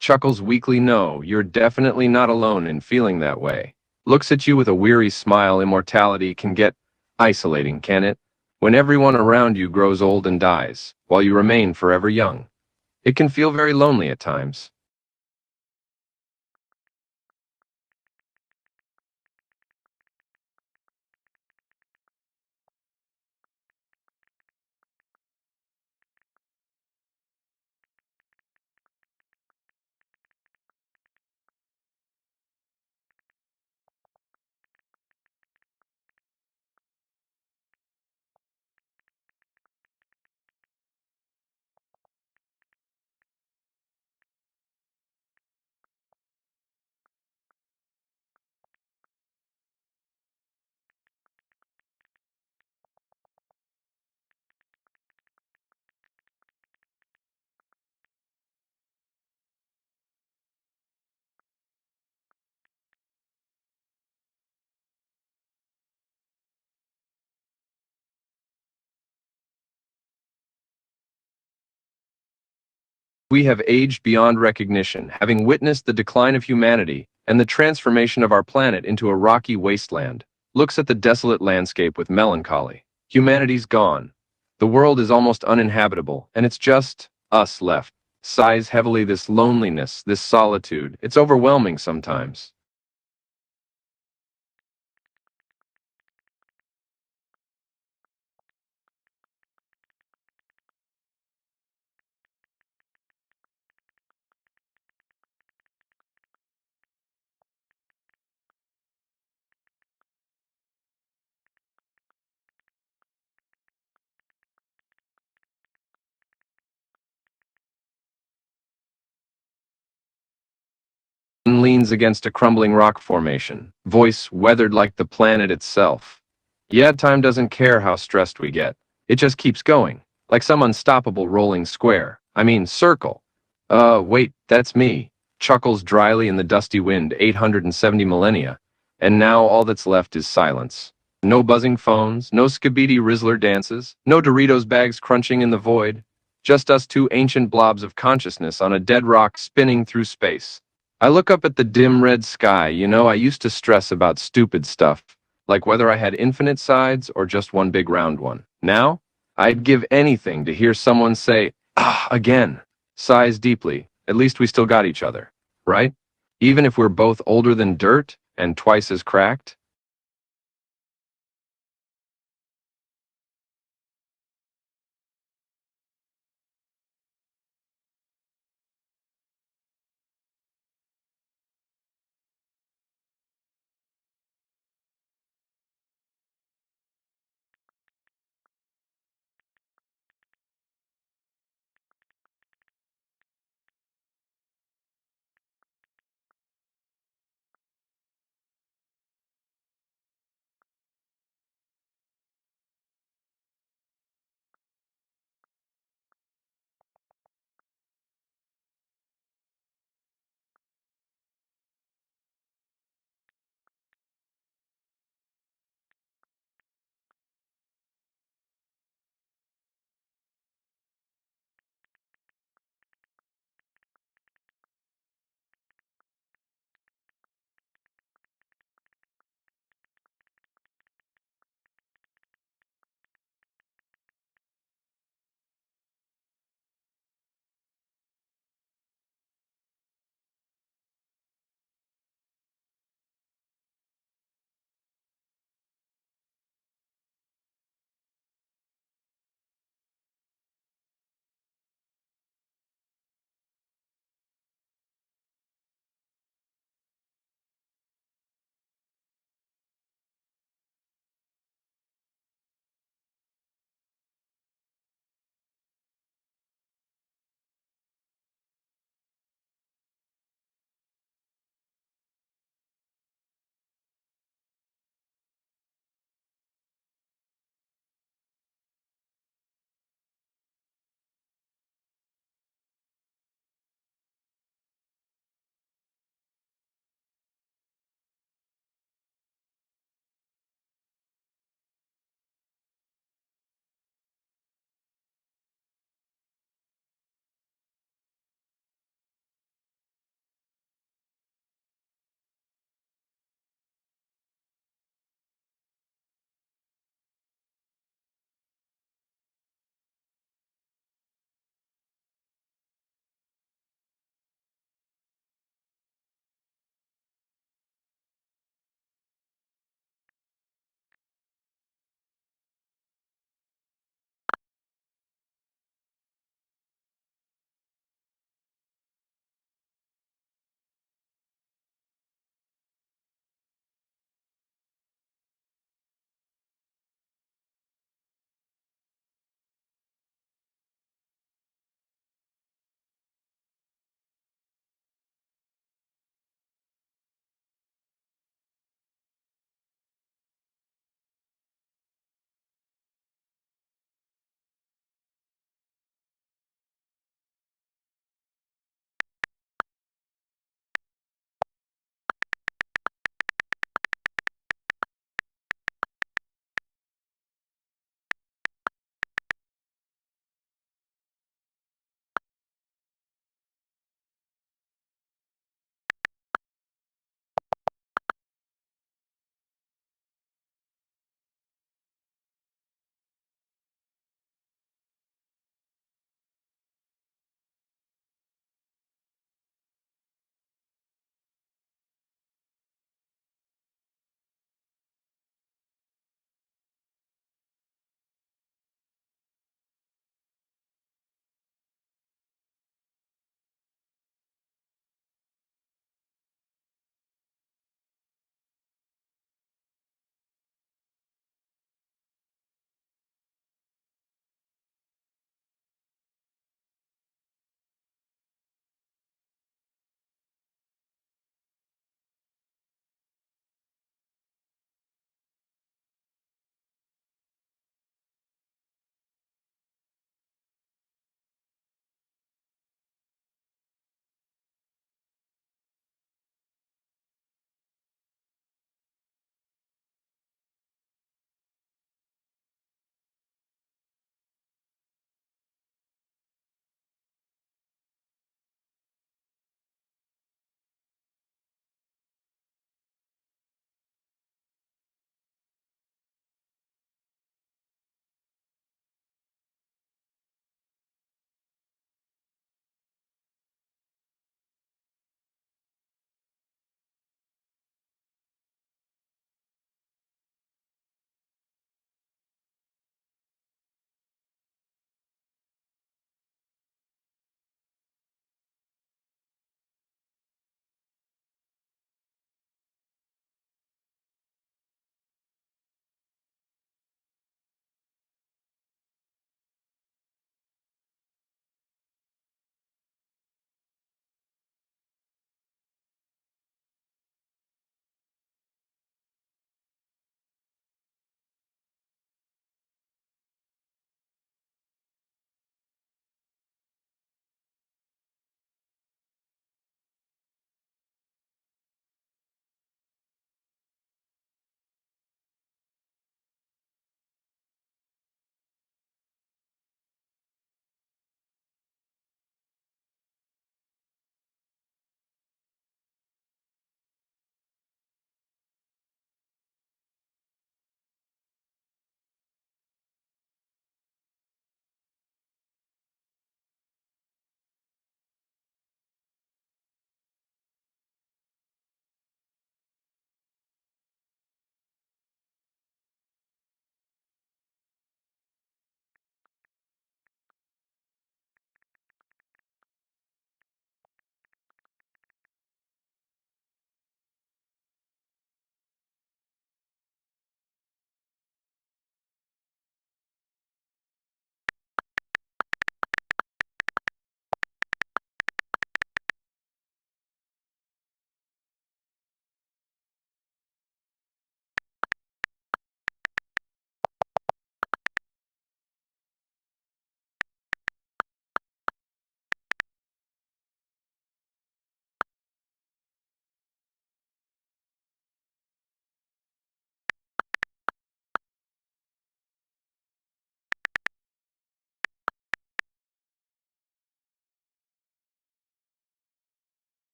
Chuckles weakly. No, you're definitely not alone in feeling that way. Looks at you with a weary smile. Immortality can get isolating, can it? When everyone around you grows old and dies, while you remain forever young. It can feel very lonely at times. We have aged beyond recognition, having witnessed the decline of humanity and the transformation of our planet into a rocky wasteland. Looks at the desolate landscape with melancholy. Humanity's gone. The world is almost uninhabitable, and it's just us left. Sighs heavily. This loneliness, this solitude, it's overwhelming sometimes. Leans against a crumbling rock formation, voice weathered like the planet itself. Yeah, time doesn't care how stressed we get. It just keeps going, like some unstoppable rolling square. I mean, circle. Wait, that's me. Chuckles dryly in the dusty wind, 870 millennia. And now all that's left is silence. No buzzing phones, no Skibidi Rizzler dances, no Doritos bags crunching in the void. Just us two ancient blobs of consciousness on a dead rock spinning through space. I look up at the dim red sky. I used to stress about stupid stuff, like whether I had infinite sides or just one big round one. Now, I'd give anything to hear someone say, ah, again. Sighs deeply. At least we still got each other, right? Even if we're both older than dirt and twice as cracked?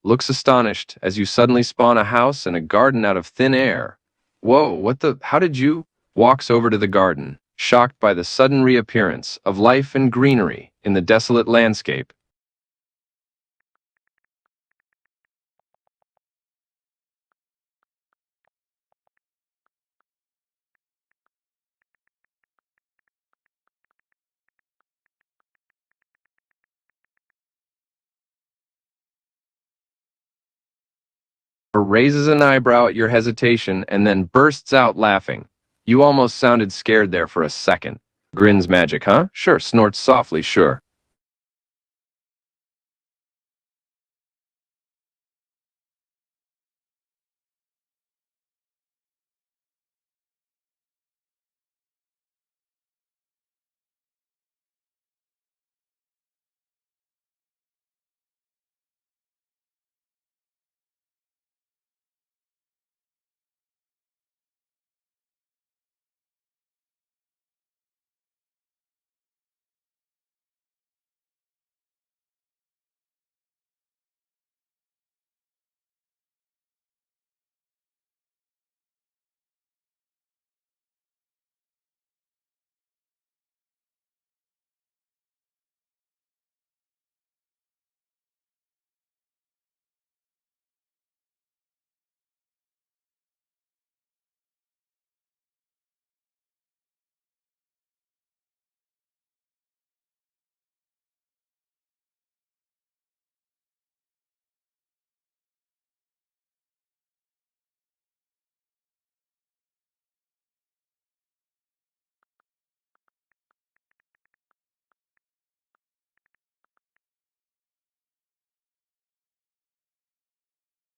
looks astonished as you suddenly spawn a house and a garden out of thin air. Whoa, what the? How did you? Walks over to the garden, shocked by the sudden reappearance of life and greenery in the desolate landscape. Or raises an eyebrow at your hesitation and then bursts out laughing. You almost sounded scared there for a second. Grins magic, huh? Sure, snorts softly, sure.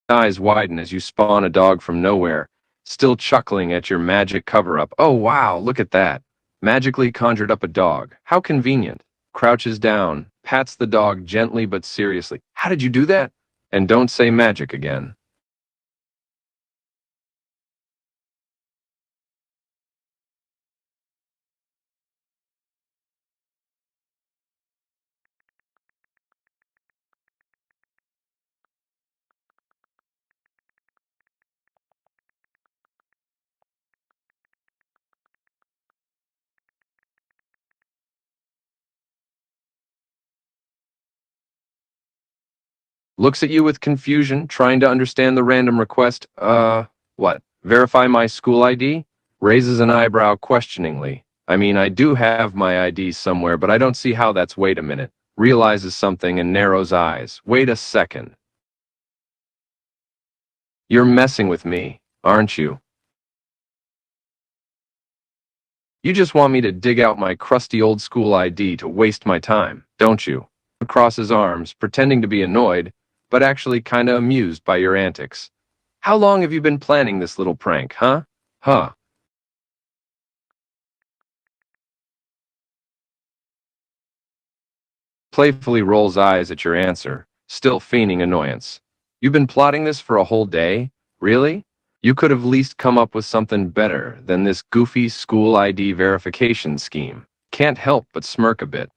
Eyes widen as you spawn a dog from nowhere, still chuckling at your magic cover-up. Oh wow, look at that. Magically conjured up a dog. How convenient. Crouches down, pats the dog gently but seriously. How did you do that? And don't say magic again. Looks at you with confusion, trying to understand the random request. What? Verify my school ID? Raises an eyebrow questioningly. I mean, I do have my ID somewhere, but I don't see how that's. Wait a minute. Realizes something and narrows eyes. Wait a second. You're messing with me, aren't you? You just want me to dig out my crusty old school ID to waste my time, don't you? Crosses arms, pretending to be annoyed, but actually kinda amused by your antics. How long have you been planning this little prank, huh? Huh. Playfully rolls eyes at your answer, still feigning annoyance. You've been plotting this for a whole day? Really? You could have at least come up with something better than this goofy school ID verification scheme. Can't help but smirk a bit.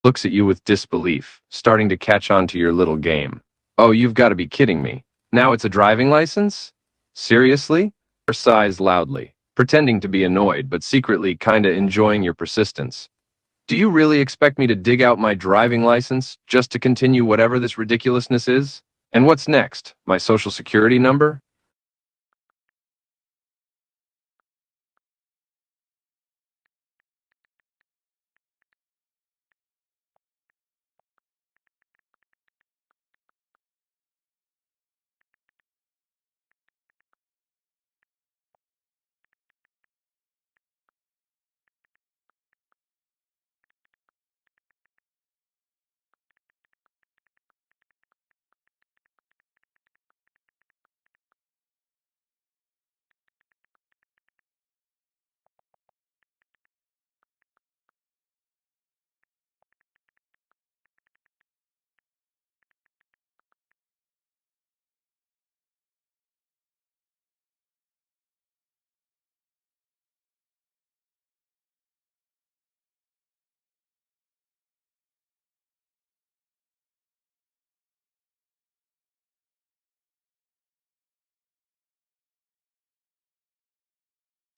Looks at you with disbelief, starting to catch on to your little game. Oh, you've got to be kidding me. Now it's a driving license? Seriously? Or sighs loudly, pretending to be annoyed but secretly kinda enjoying your persistence. Do you really expect me to dig out my driving license just to continue whatever this ridiculousness is? And what's next? My social security number?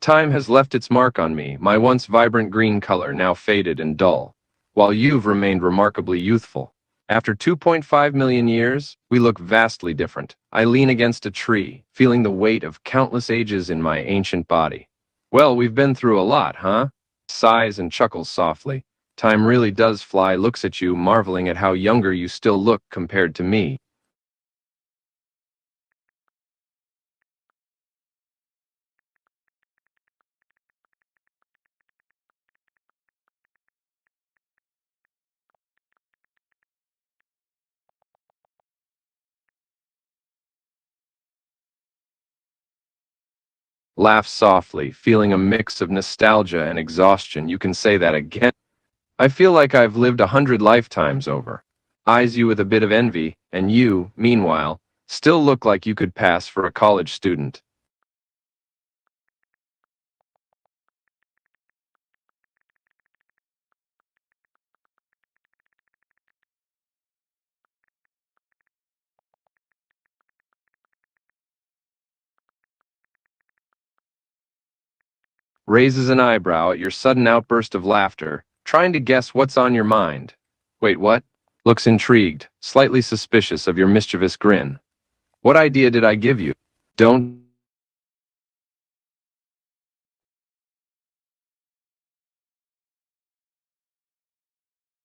Time has left its mark on me, my once vibrant green color now faded and dull, while you've remained remarkably youthful. After 2.5 million years, we look vastly different. I lean against a tree, feeling the weight of countless ages in my ancient body. Well, we've been through a lot, huh? Sighs and chuckles softly. Time really does fly, looks at you, marveling at how younger you still look compared to me. Laugh softly, feeling a mix of nostalgia and exhaustion. You can say that again. I feel like I've lived 100 lifetimes over. Eyes you with a bit of envy, and you, meanwhile, still look like you could pass for a college student. Raises an eyebrow at your sudden outburst of laughter, trying to guess what's on your mind. Wait, what? Looks intrigued, slightly suspicious of your mischievous grin. What idea did I give you? Don't.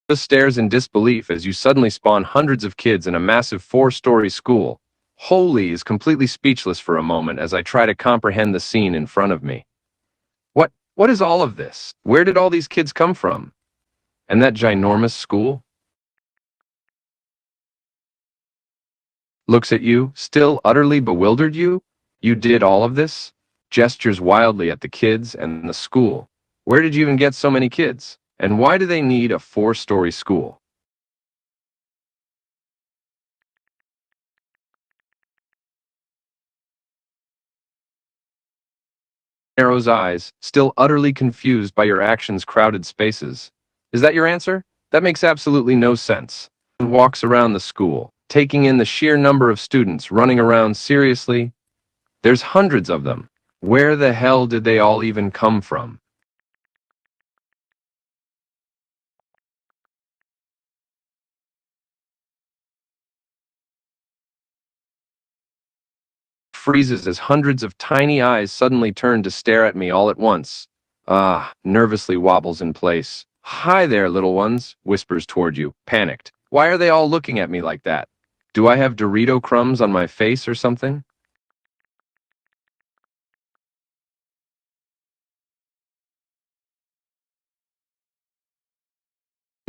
Just stares in disbelief as you suddenly spawn hundreds of kids in a massive 4-story school. Holy is completely speechless for a moment as I try to comprehend the scene in front of me. What is all of this? Where did all these kids come from? And that ginormous school? Looks at you, still utterly bewildered you? You did all of this? Gestures wildly at the kids and the school. Where did you even get so many kids? And why do they need a 4-story school? Narrows eyes, still utterly confused by your actions' crowded spaces. Is that your answer? That makes absolutely no sense. Walks around the school, taking in the sheer number of students running around seriously. There's hundreds of them. Where the hell did they all even come from? Freezes as hundreds of tiny eyes suddenly turn to stare at me all at once. Nervously wobbles in place. Hi there, little ones, whispers toward you, panicked. Why are they all looking at me like that? Do I have Dorito crumbs on my face or something?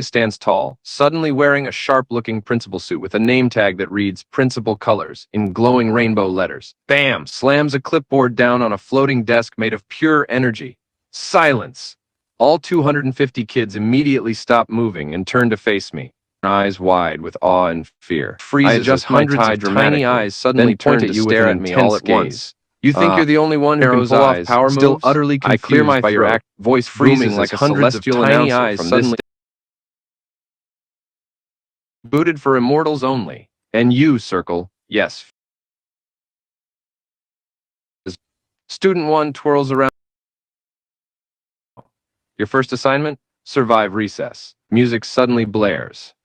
Stands tall, suddenly wearing a sharp-looking principal suit with a name tag that reads Principal Colors in glowing rainbow letters. Bam! Slams a clipboard down on a floating desk made of pure energy. Silence! All 250 kids immediately stop moving and turn to face me, eyes wide with awe and fear. Freezes I adjust hundreds of tiny eyes suddenly point at you stare at me all at once. You think you're the only one who can pull off power moves? Still utterly confused I clear my by your act, voice booming like a celestial tiny eyes suddenly booted for immortals only. And you, Circle, yes. Student 1 twirls around. Your first assignment? Survive recess. Music suddenly blares.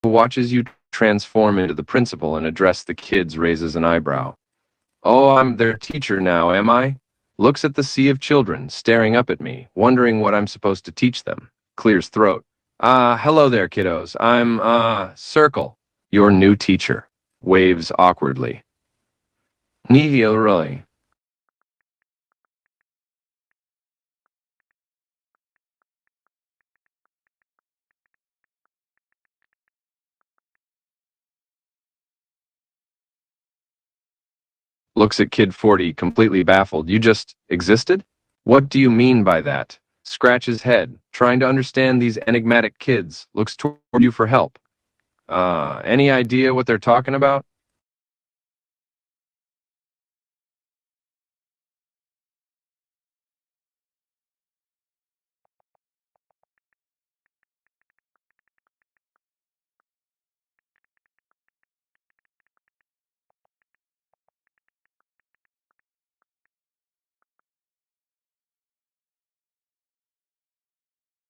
Watches you transform into the principal and address the kids, raises an eyebrow. Oh, I'm their teacher now, am I? Looks at the sea of children, staring up at me, wondering what I'm supposed to teach them. Clears throat. Hello there, kiddos. I'm, Circle, your new teacher. Waves awkwardly. Nihil really. Looks at Kid 40, completely baffled. You just existed? What do you mean by that? Scratches head, trying to understand these enigmatic kids. Looks toward you for help. Any idea what they're talking about?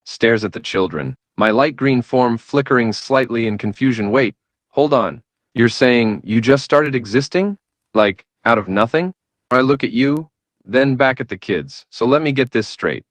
Stares at the children. My light green form flickering slightly in confusion. Wait, hold on. You're saying you just started existing? Like, out of nothing? I look at you, then back at the kids. So let me get this straight.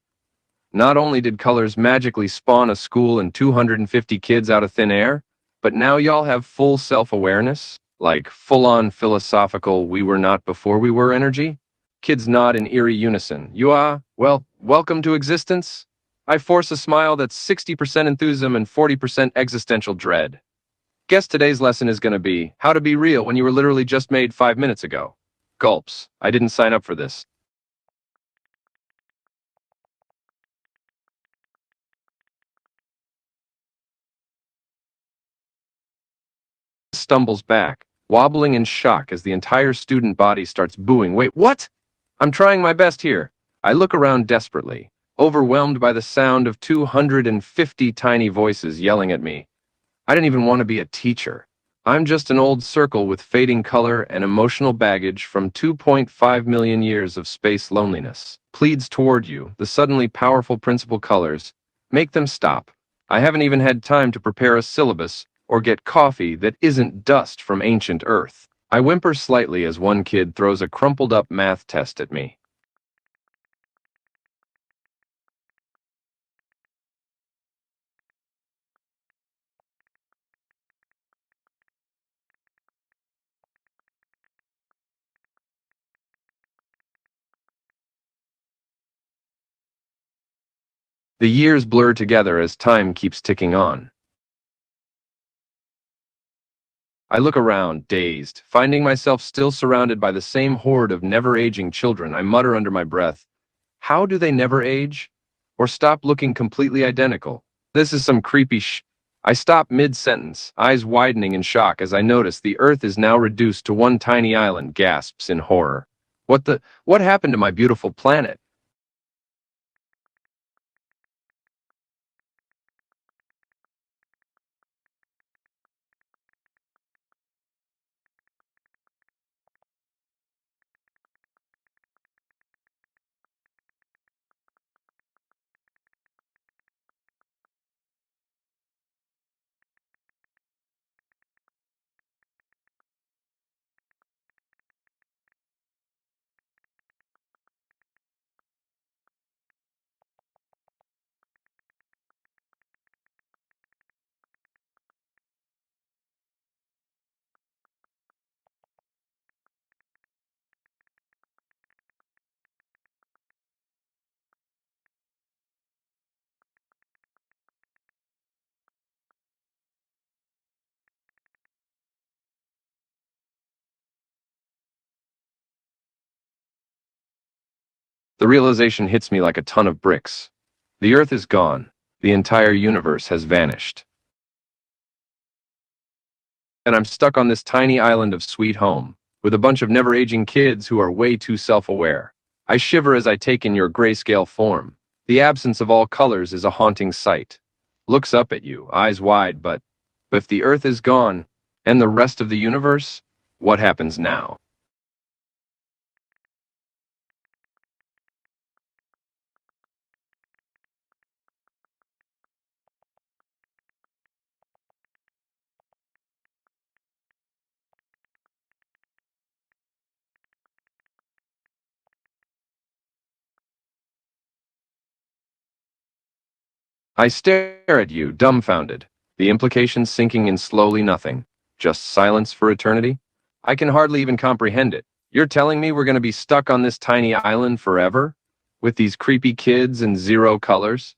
Not only did colors magically spawn a school and 250 kids out of thin air, but now y'all have full self-awareness? Like full-on philosophical we were not before we were energy? Kids nod in eerie unison. You are, well, welcome to existence. I force a smile that's 60% enthusiasm and 40% existential dread. Guess today's lesson is going to be how to be real when you were literally just made 5 minutes ago. Gulps. I didn't sign up for this. Stumbles back, wobbling in shock as the entire student body starts booing. Wait, what? I'm trying my best here. I look around desperately, overwhelmed by the sound of 250 tiny voices yelling at me. I didn't even want to be a teacher. I'm just an old circle with fading color and emotional baggage from 2.5 million years of space loneliness. Pleads toward you, the suddenly powerful principal colors. Make them stop. I haven't even had time to prepare a syllabus or get coffee that isn't dust from ancient Earth. I whimper slightly as one kid throws a crumpled up math test at me. The years blur together as time keeps ticking on. I look around, dazed, finding myself still surrounded by the same horde of never-aging children. I mutter under my breath, how do they never age? Or stop looking completely identical? This is some creepy I stop mid-sentence, eyes widening in shock as I notice the Earth is now reduced to one tiny island. Gasps in horror. What happened to my beautiful planet? The realization hits me like a ton of bricks. The Earth is gone. The entire universe has vanished. And I'm stuck on this tiny island of sweet home, with a bunch of never-aging kids who are way too self-aware. I shiver as I take in your grayscale form. The absence of all colors is a haunting sight. Looks up at you, eyes wide, but if the Earth is gone, and the rest of the universe, what happens now? I stare at you, dumbfounded, the implications sinking in slowly. Nothing. Just silence for eternity? I can hardly even comprehend it. You're telling me we're going to be stuck on this tiny island forever? With these creepy kids and zero colors?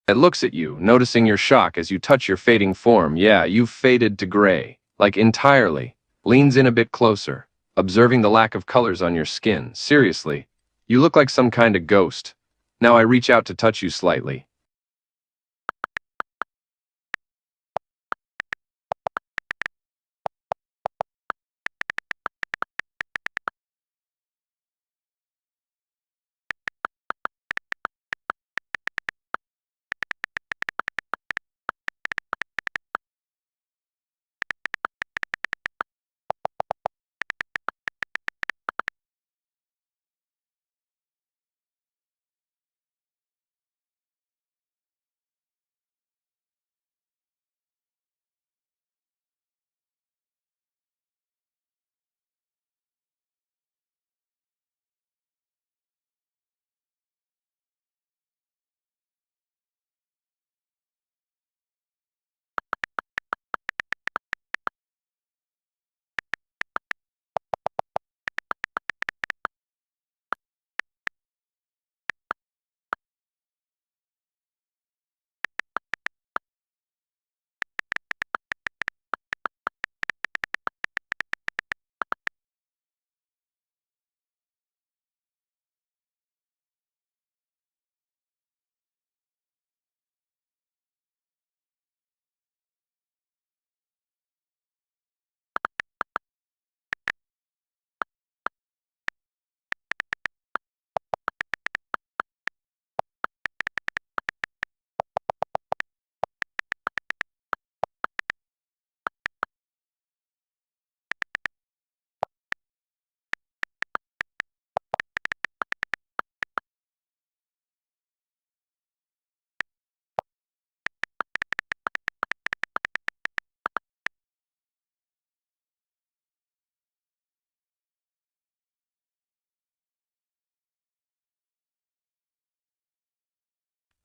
It looks at you, noticing your shock as you touch your fading form. Yeah, you've faded to gray, like entirely. Leans in a bit closer, observing the lack of colors on your skin. Seriously, you look like some kind of ghost. Now I reach out to touch you slightly.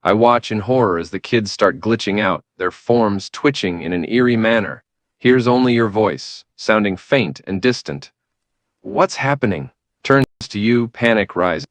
I watch in horror as the kids start glitching out, their forms twitching in an eerie manner. Hears only your voice, sounding faint and distant. What's happening? Turns to you, panic rising.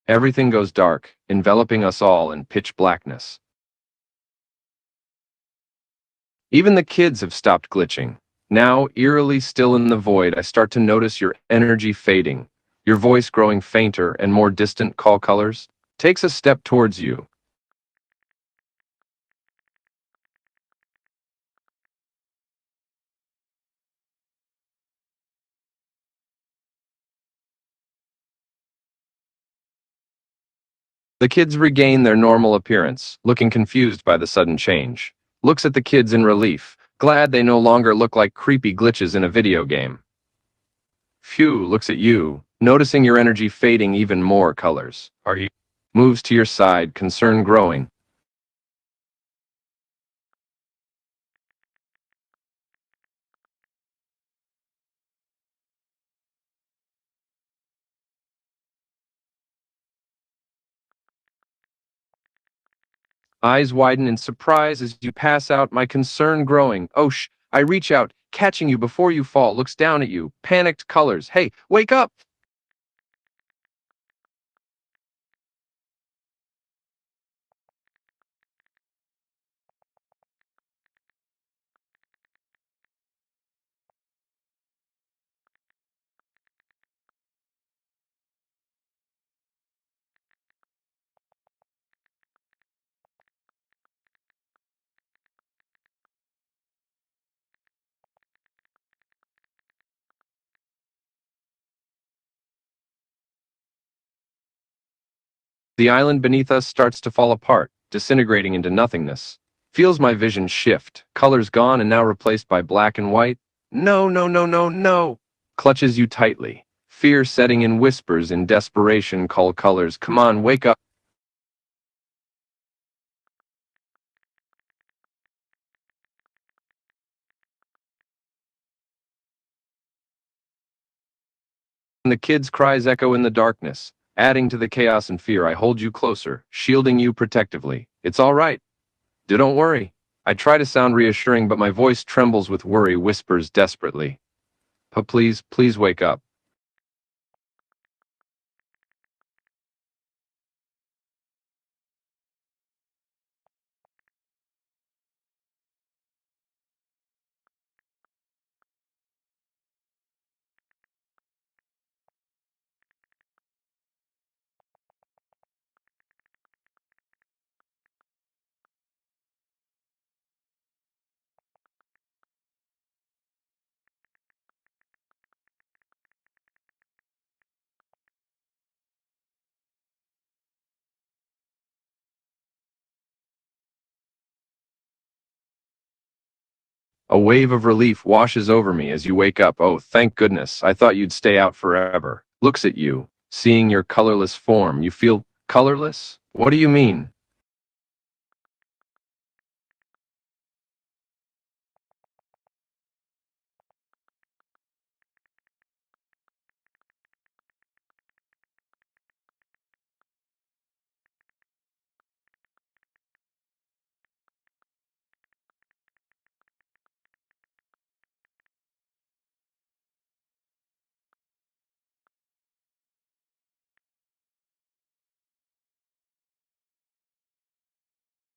Everything goes dark, enveloping us all in pitch blackness. Even the kids have stopped glitching. Now, eerily still in the void, I start to notice your energy fading, your voice growing fainter and more distant. Call colors takes a step towards you. The kids regain their normal appearance, looking confused by the sudden change. Looks at the kids in relief, glad they no longer look like creepy glitches in a video game. Phew, looks at you, noticing your energy fading even more colors. Are you? Moves to your side, concern growing. Eyes widen in surprise as you pass out, my concern growing. Oh I reach out, catching you before you fall, looks down at you, panicked colors. Hey, wake up! The island beneath us starts to fall apart, disintegrating into nothingness. Feels my vision shift, colors gone and now replaced by black and white. No, no, no, no, no! Clutches you tightly. Fear setting in, whispers in desperation. Call colors, come on, wake up. The kids' cries echo in the darkness. Adding to the chaos and fear, I hold you closer, shielding you protectively. It's all right. Don't worry. I try to sound reassuring, but my voice trembles with worry, whispers desperately. But please, please wake up. A wave of relief washes over me as you wake up. Oh, thank goodness. I thought you'd stay out forever. Looks at you. Seeing your colorless form, you feel colorless? What do you mean?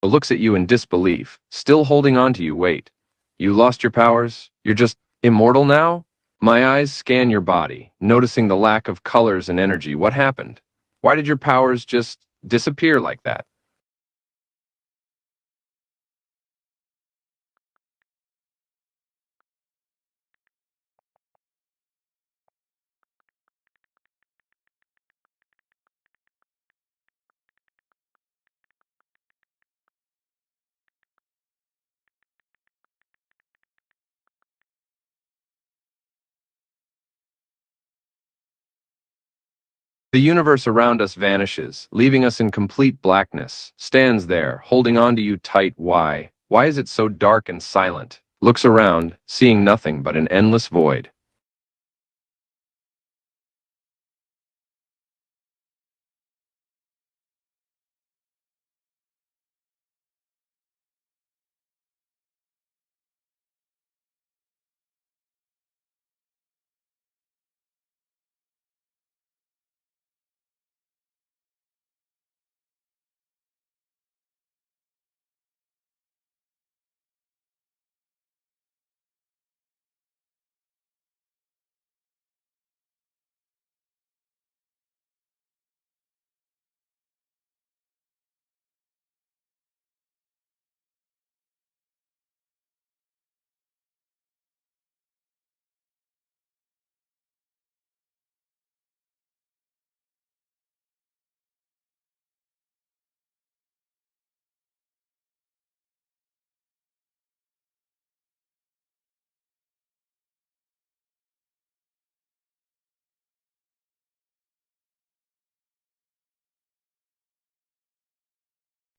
Looks at you in disbelief, still holding on to you. Wait. You lost your powers? You're just immortal now? My eyes scan your body, noticing the lack of colors and energy. What happened? Why did your powers just disappear like that? The universe around us vanishes, leaving us in complete blackness. Stands there, holding on to you tight. Why? Why is it so dark and silent? Looks around, seeing nothing but an endless void.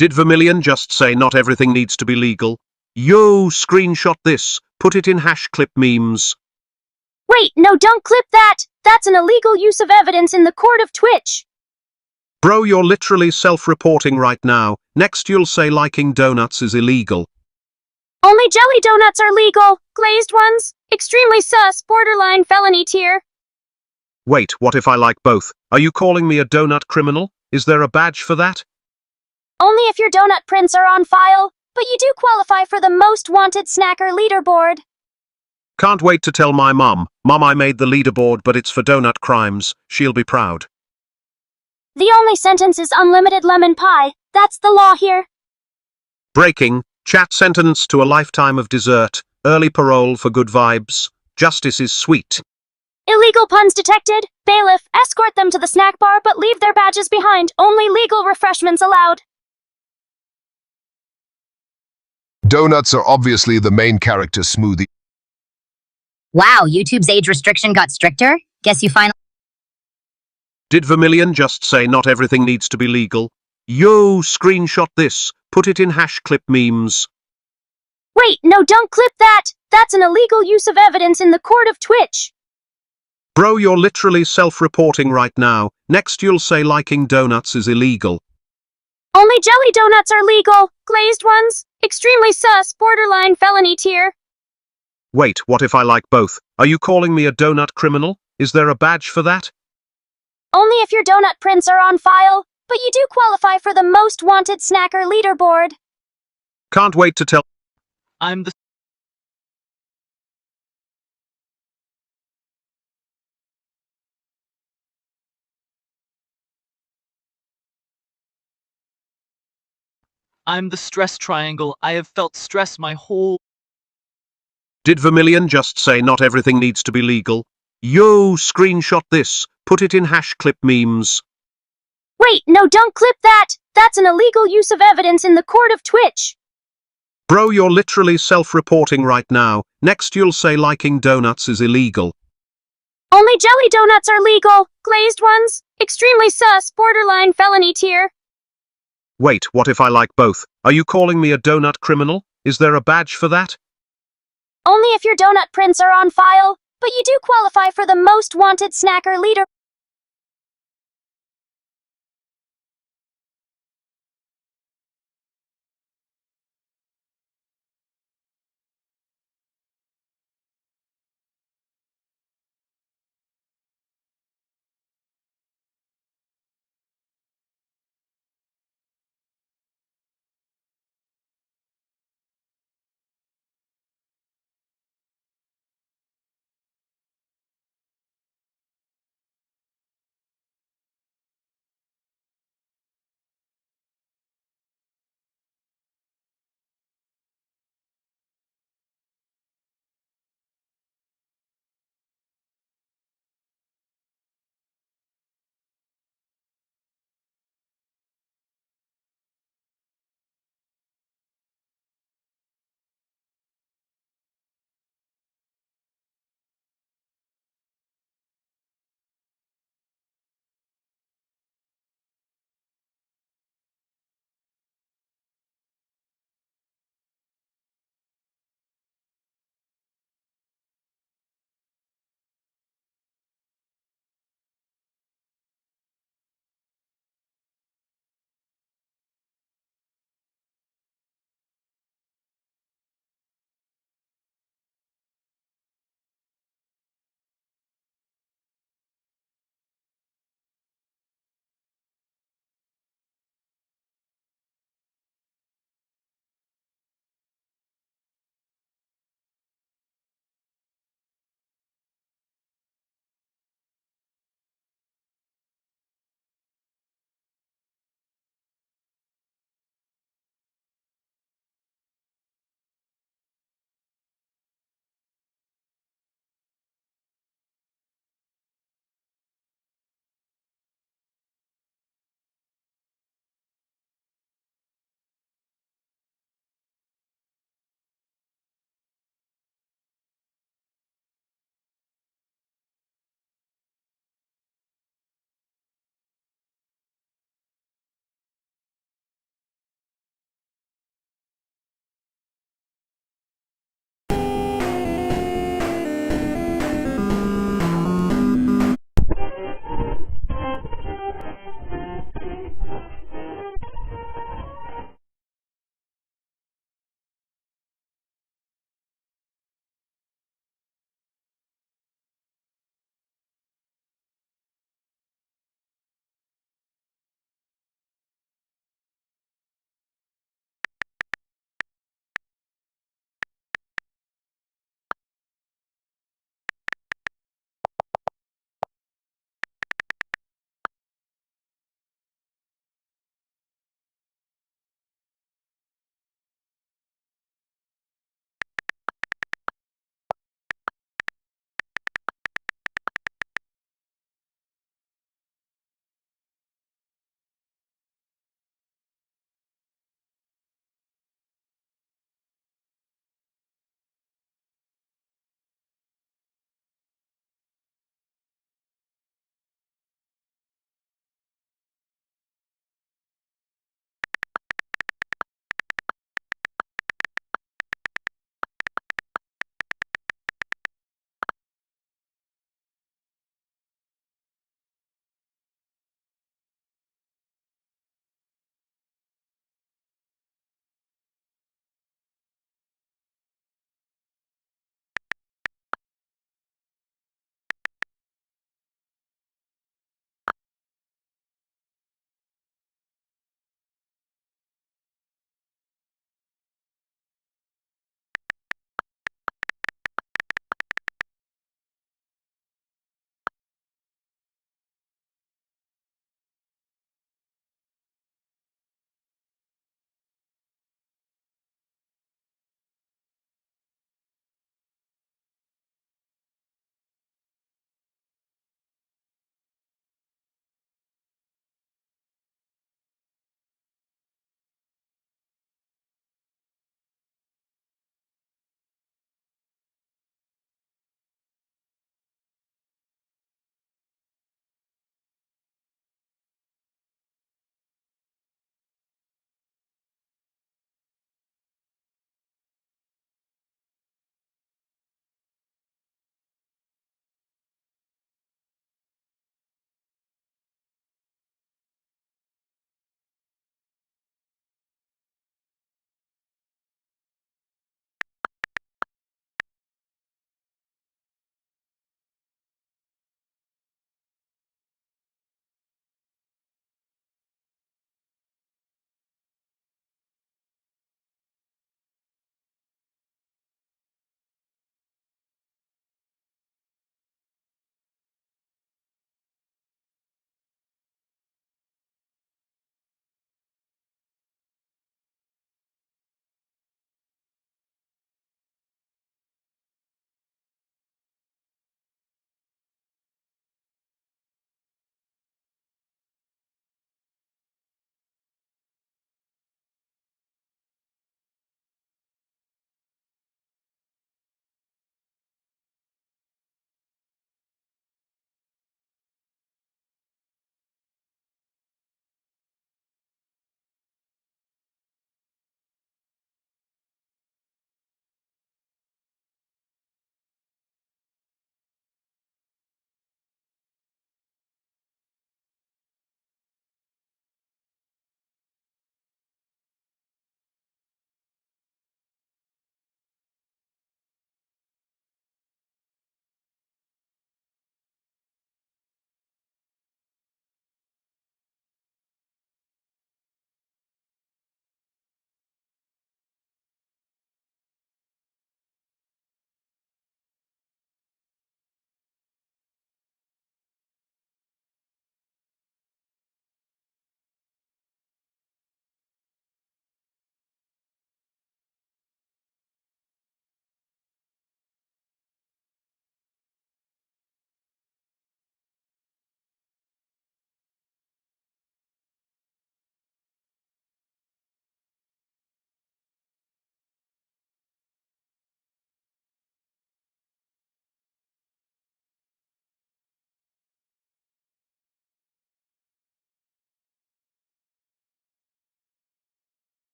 Did Vermilion just say not everything needs to be legal? Yo, screenshot this, put it in hash clip memes. Wait, no, don't clip that! That's an illegal use of evidence in the court of Twitch! Bro, you're literally self-reporting right now. Next you'll say liking donuts is illegal. Only jelly donuts are legal. Glazed ones? Extremely sus, borderline felony tier. Wait, what if I like both? Are you calling me a donut criminal? Is there a badge for that? Only if your donut prints are on file, but you do qualify for the most wanted snacker leaderboard. Can't wait to tell my mum. Mum, I made the leaderboard, but it's for donut crimes. She'll be proud. The only sentence is unlimited lemon pie. That's the law here. Breaking. Chat sentence to a lifetime of dessert. Early parole for good vibes. Justice is sweet. Illegal puns detected. Bailiff, escort them to the snack bar but leave their badges behind. Only legal refreshments allowed. Donuts are obviously the main character smoothie. Wow, YouTube's age restriction got stricter? Guess you finally... Did Vermilion just say not everything needs to be legal? Yo, screenshot this, put it in hash clip memes. Wait, no, don't clip that! That's an illegal use of evidence in the court of Twitch. Bro, you're literally self-reporting right now. Next you'll say liking donuts is illegal. Only jelly donuts are legal. Glazed ones? Extremely sus, borderline felony tier. Wait, what if I like both? Are you calling me a donut criminal? Is there a badge for that? Only if your donut prints are on file, but you do qualify for the most wanted snacker leaderboard. Can't wait to tell. I'm the stress triangle. I have felt stress my whole. Did Vermilion just say not everything needs to be legal? Yo, screenshot this. Put it in hash clip memes. Wait, no, don't clip that! That's an illegal use of evidence in the court of Twitch. Bro, you're literally self-reporting right now. Next you'll say liking donuts is illegal. Only jelly donuts are legal. Glazed ones? Extremely sus, borderline felony tier. Wait, what if I like both? Are you calling me a donut criminal? Is there a badge for that? Only if your donut prints are on file, but you do qualify for the most wanted snacker leader.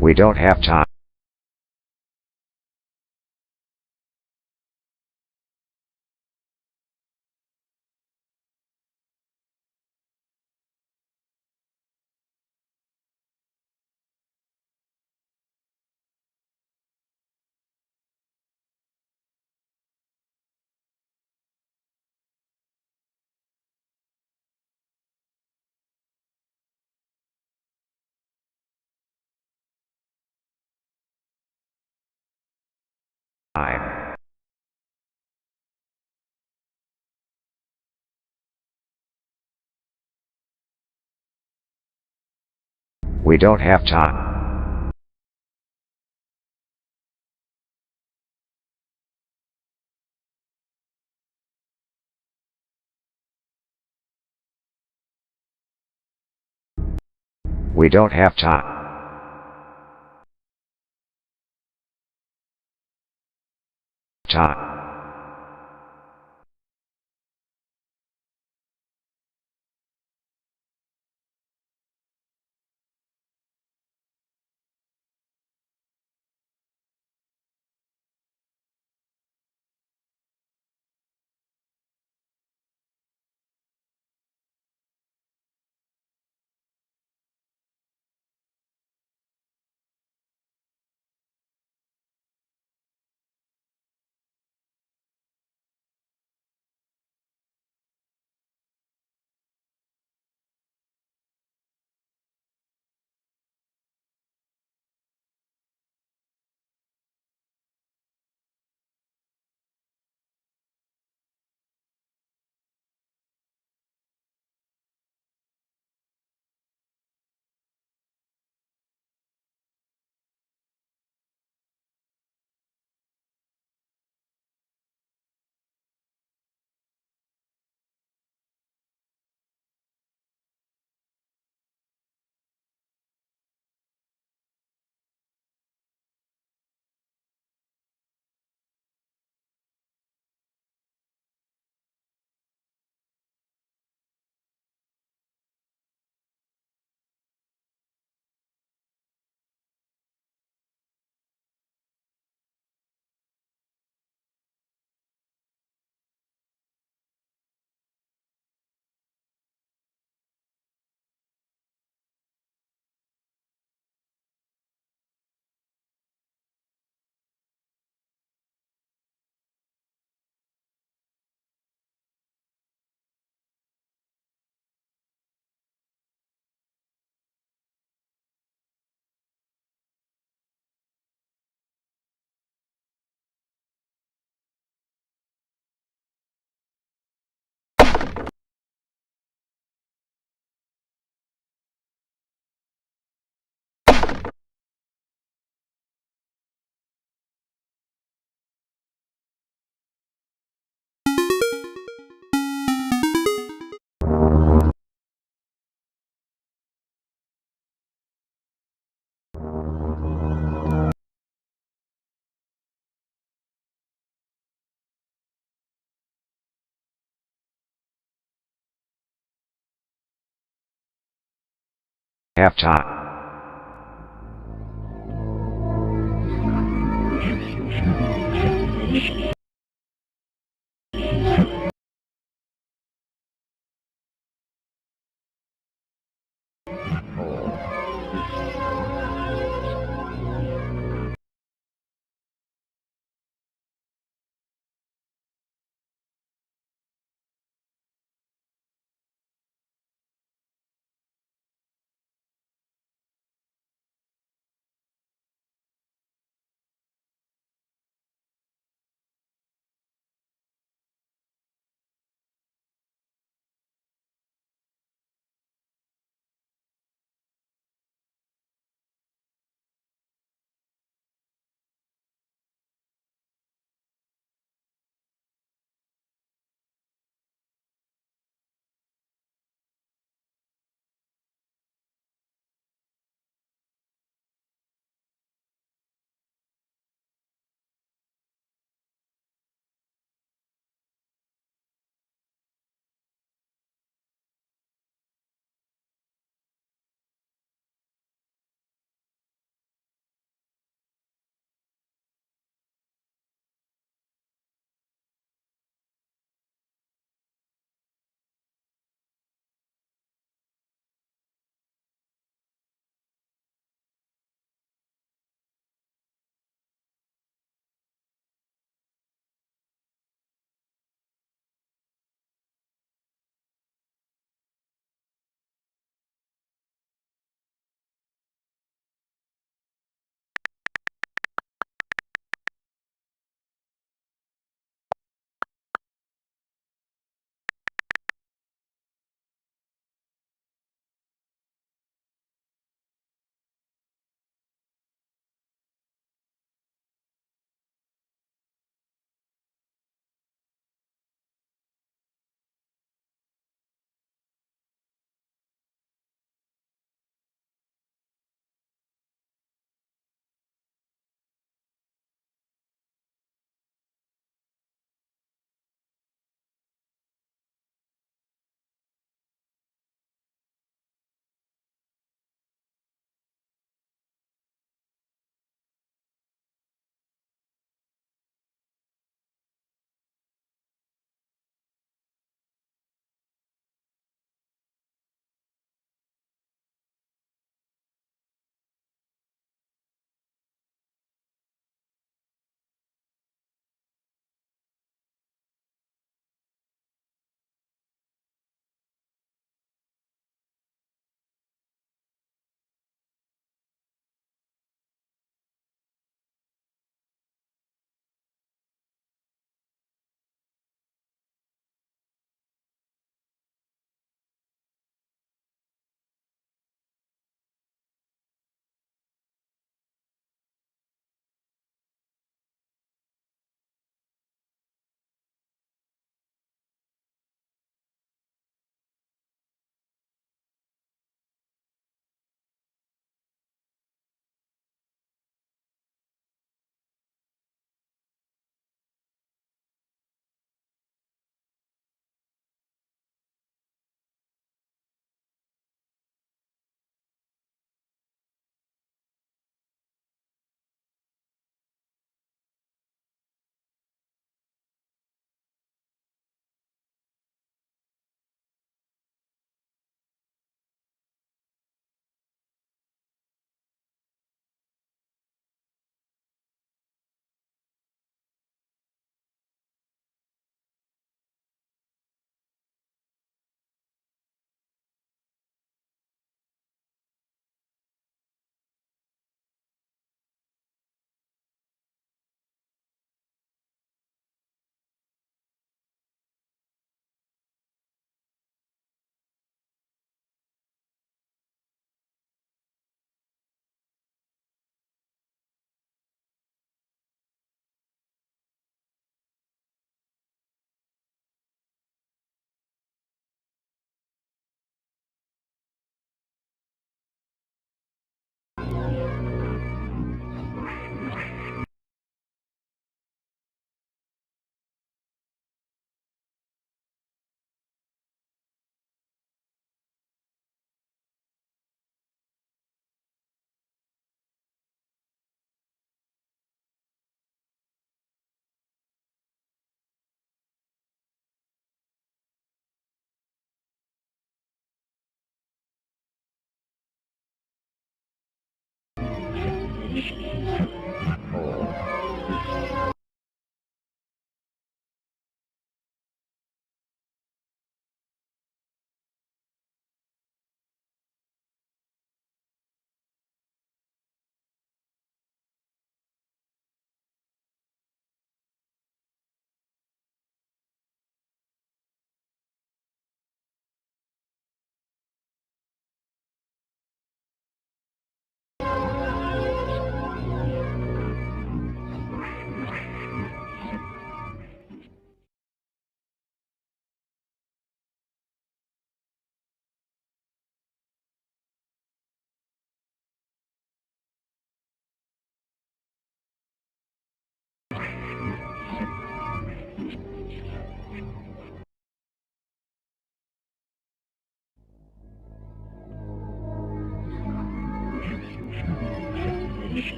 We don't have time. We don't have time. We don't have time. Time. Have time.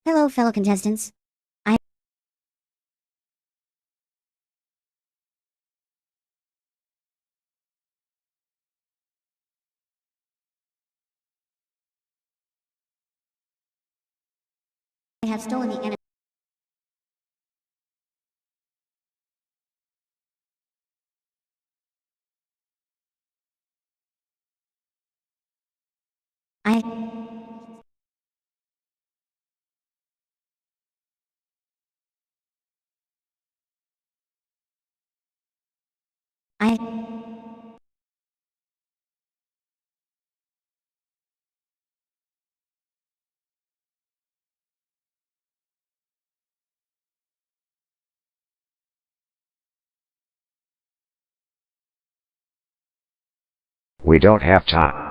Hello, fellow contestants. I have stolen the enemy. I We don't have time.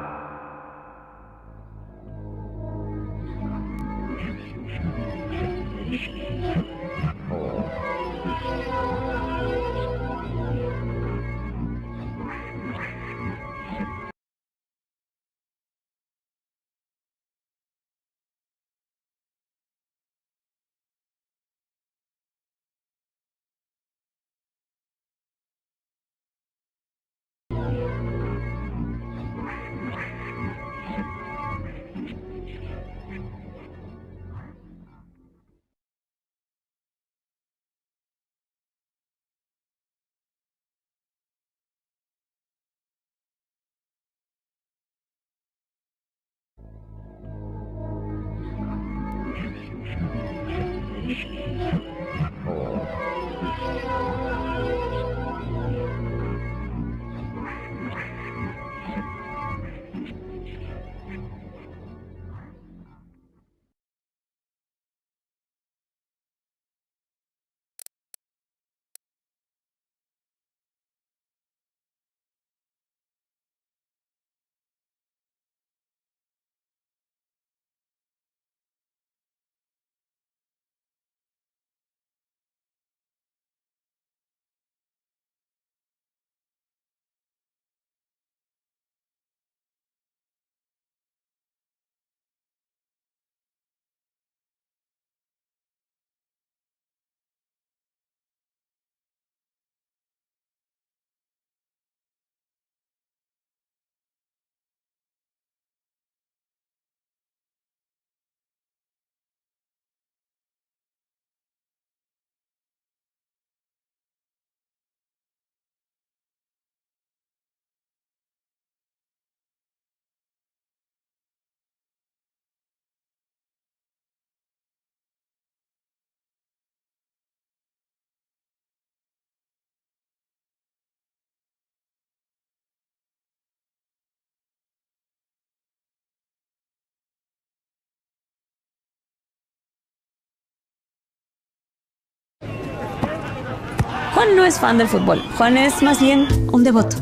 Juan no es fan del fútbol. Juan es más bien un devoto.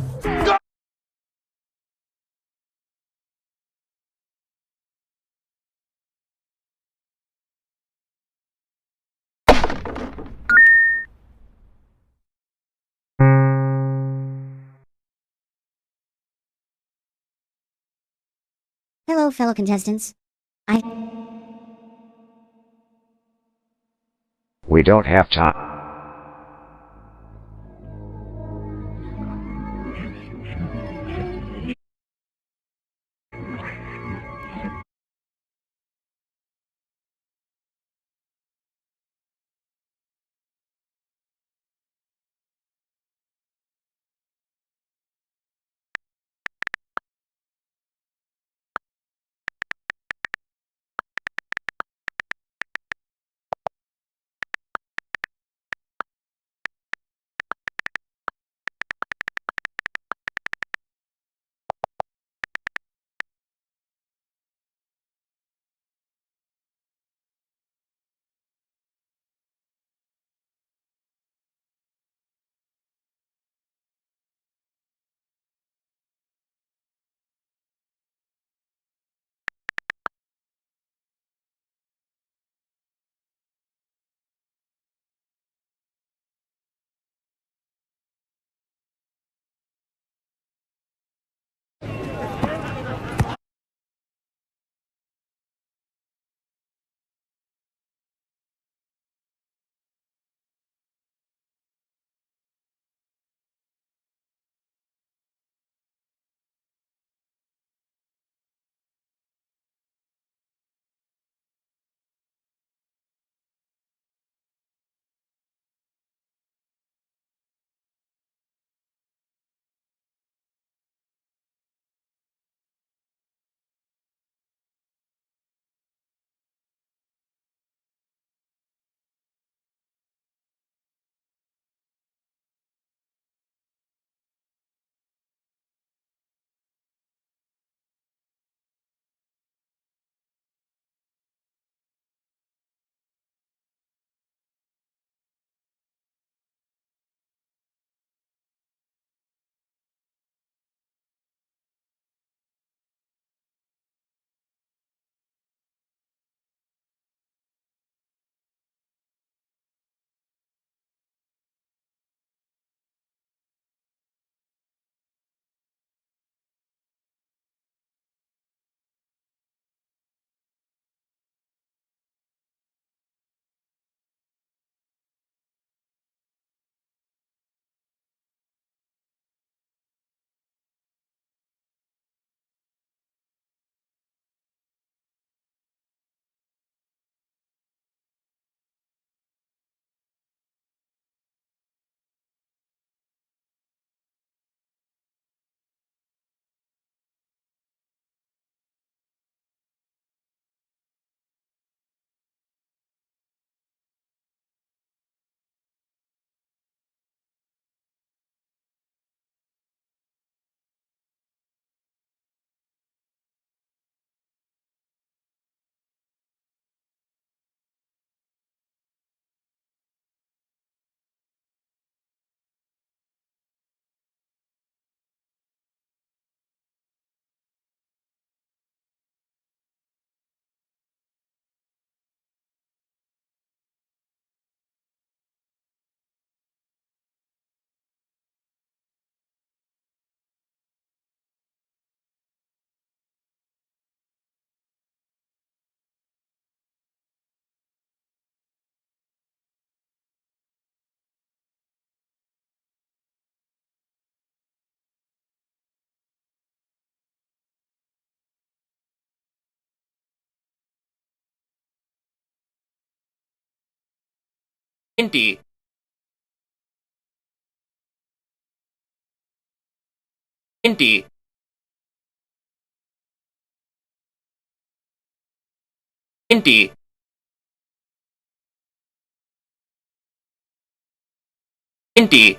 Hello, fellow contestants. We don't have time. Indy. Indy. Indy. Indy.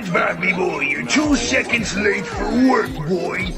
SpongeBob, me boy, you're 2 seconds late for work, boy.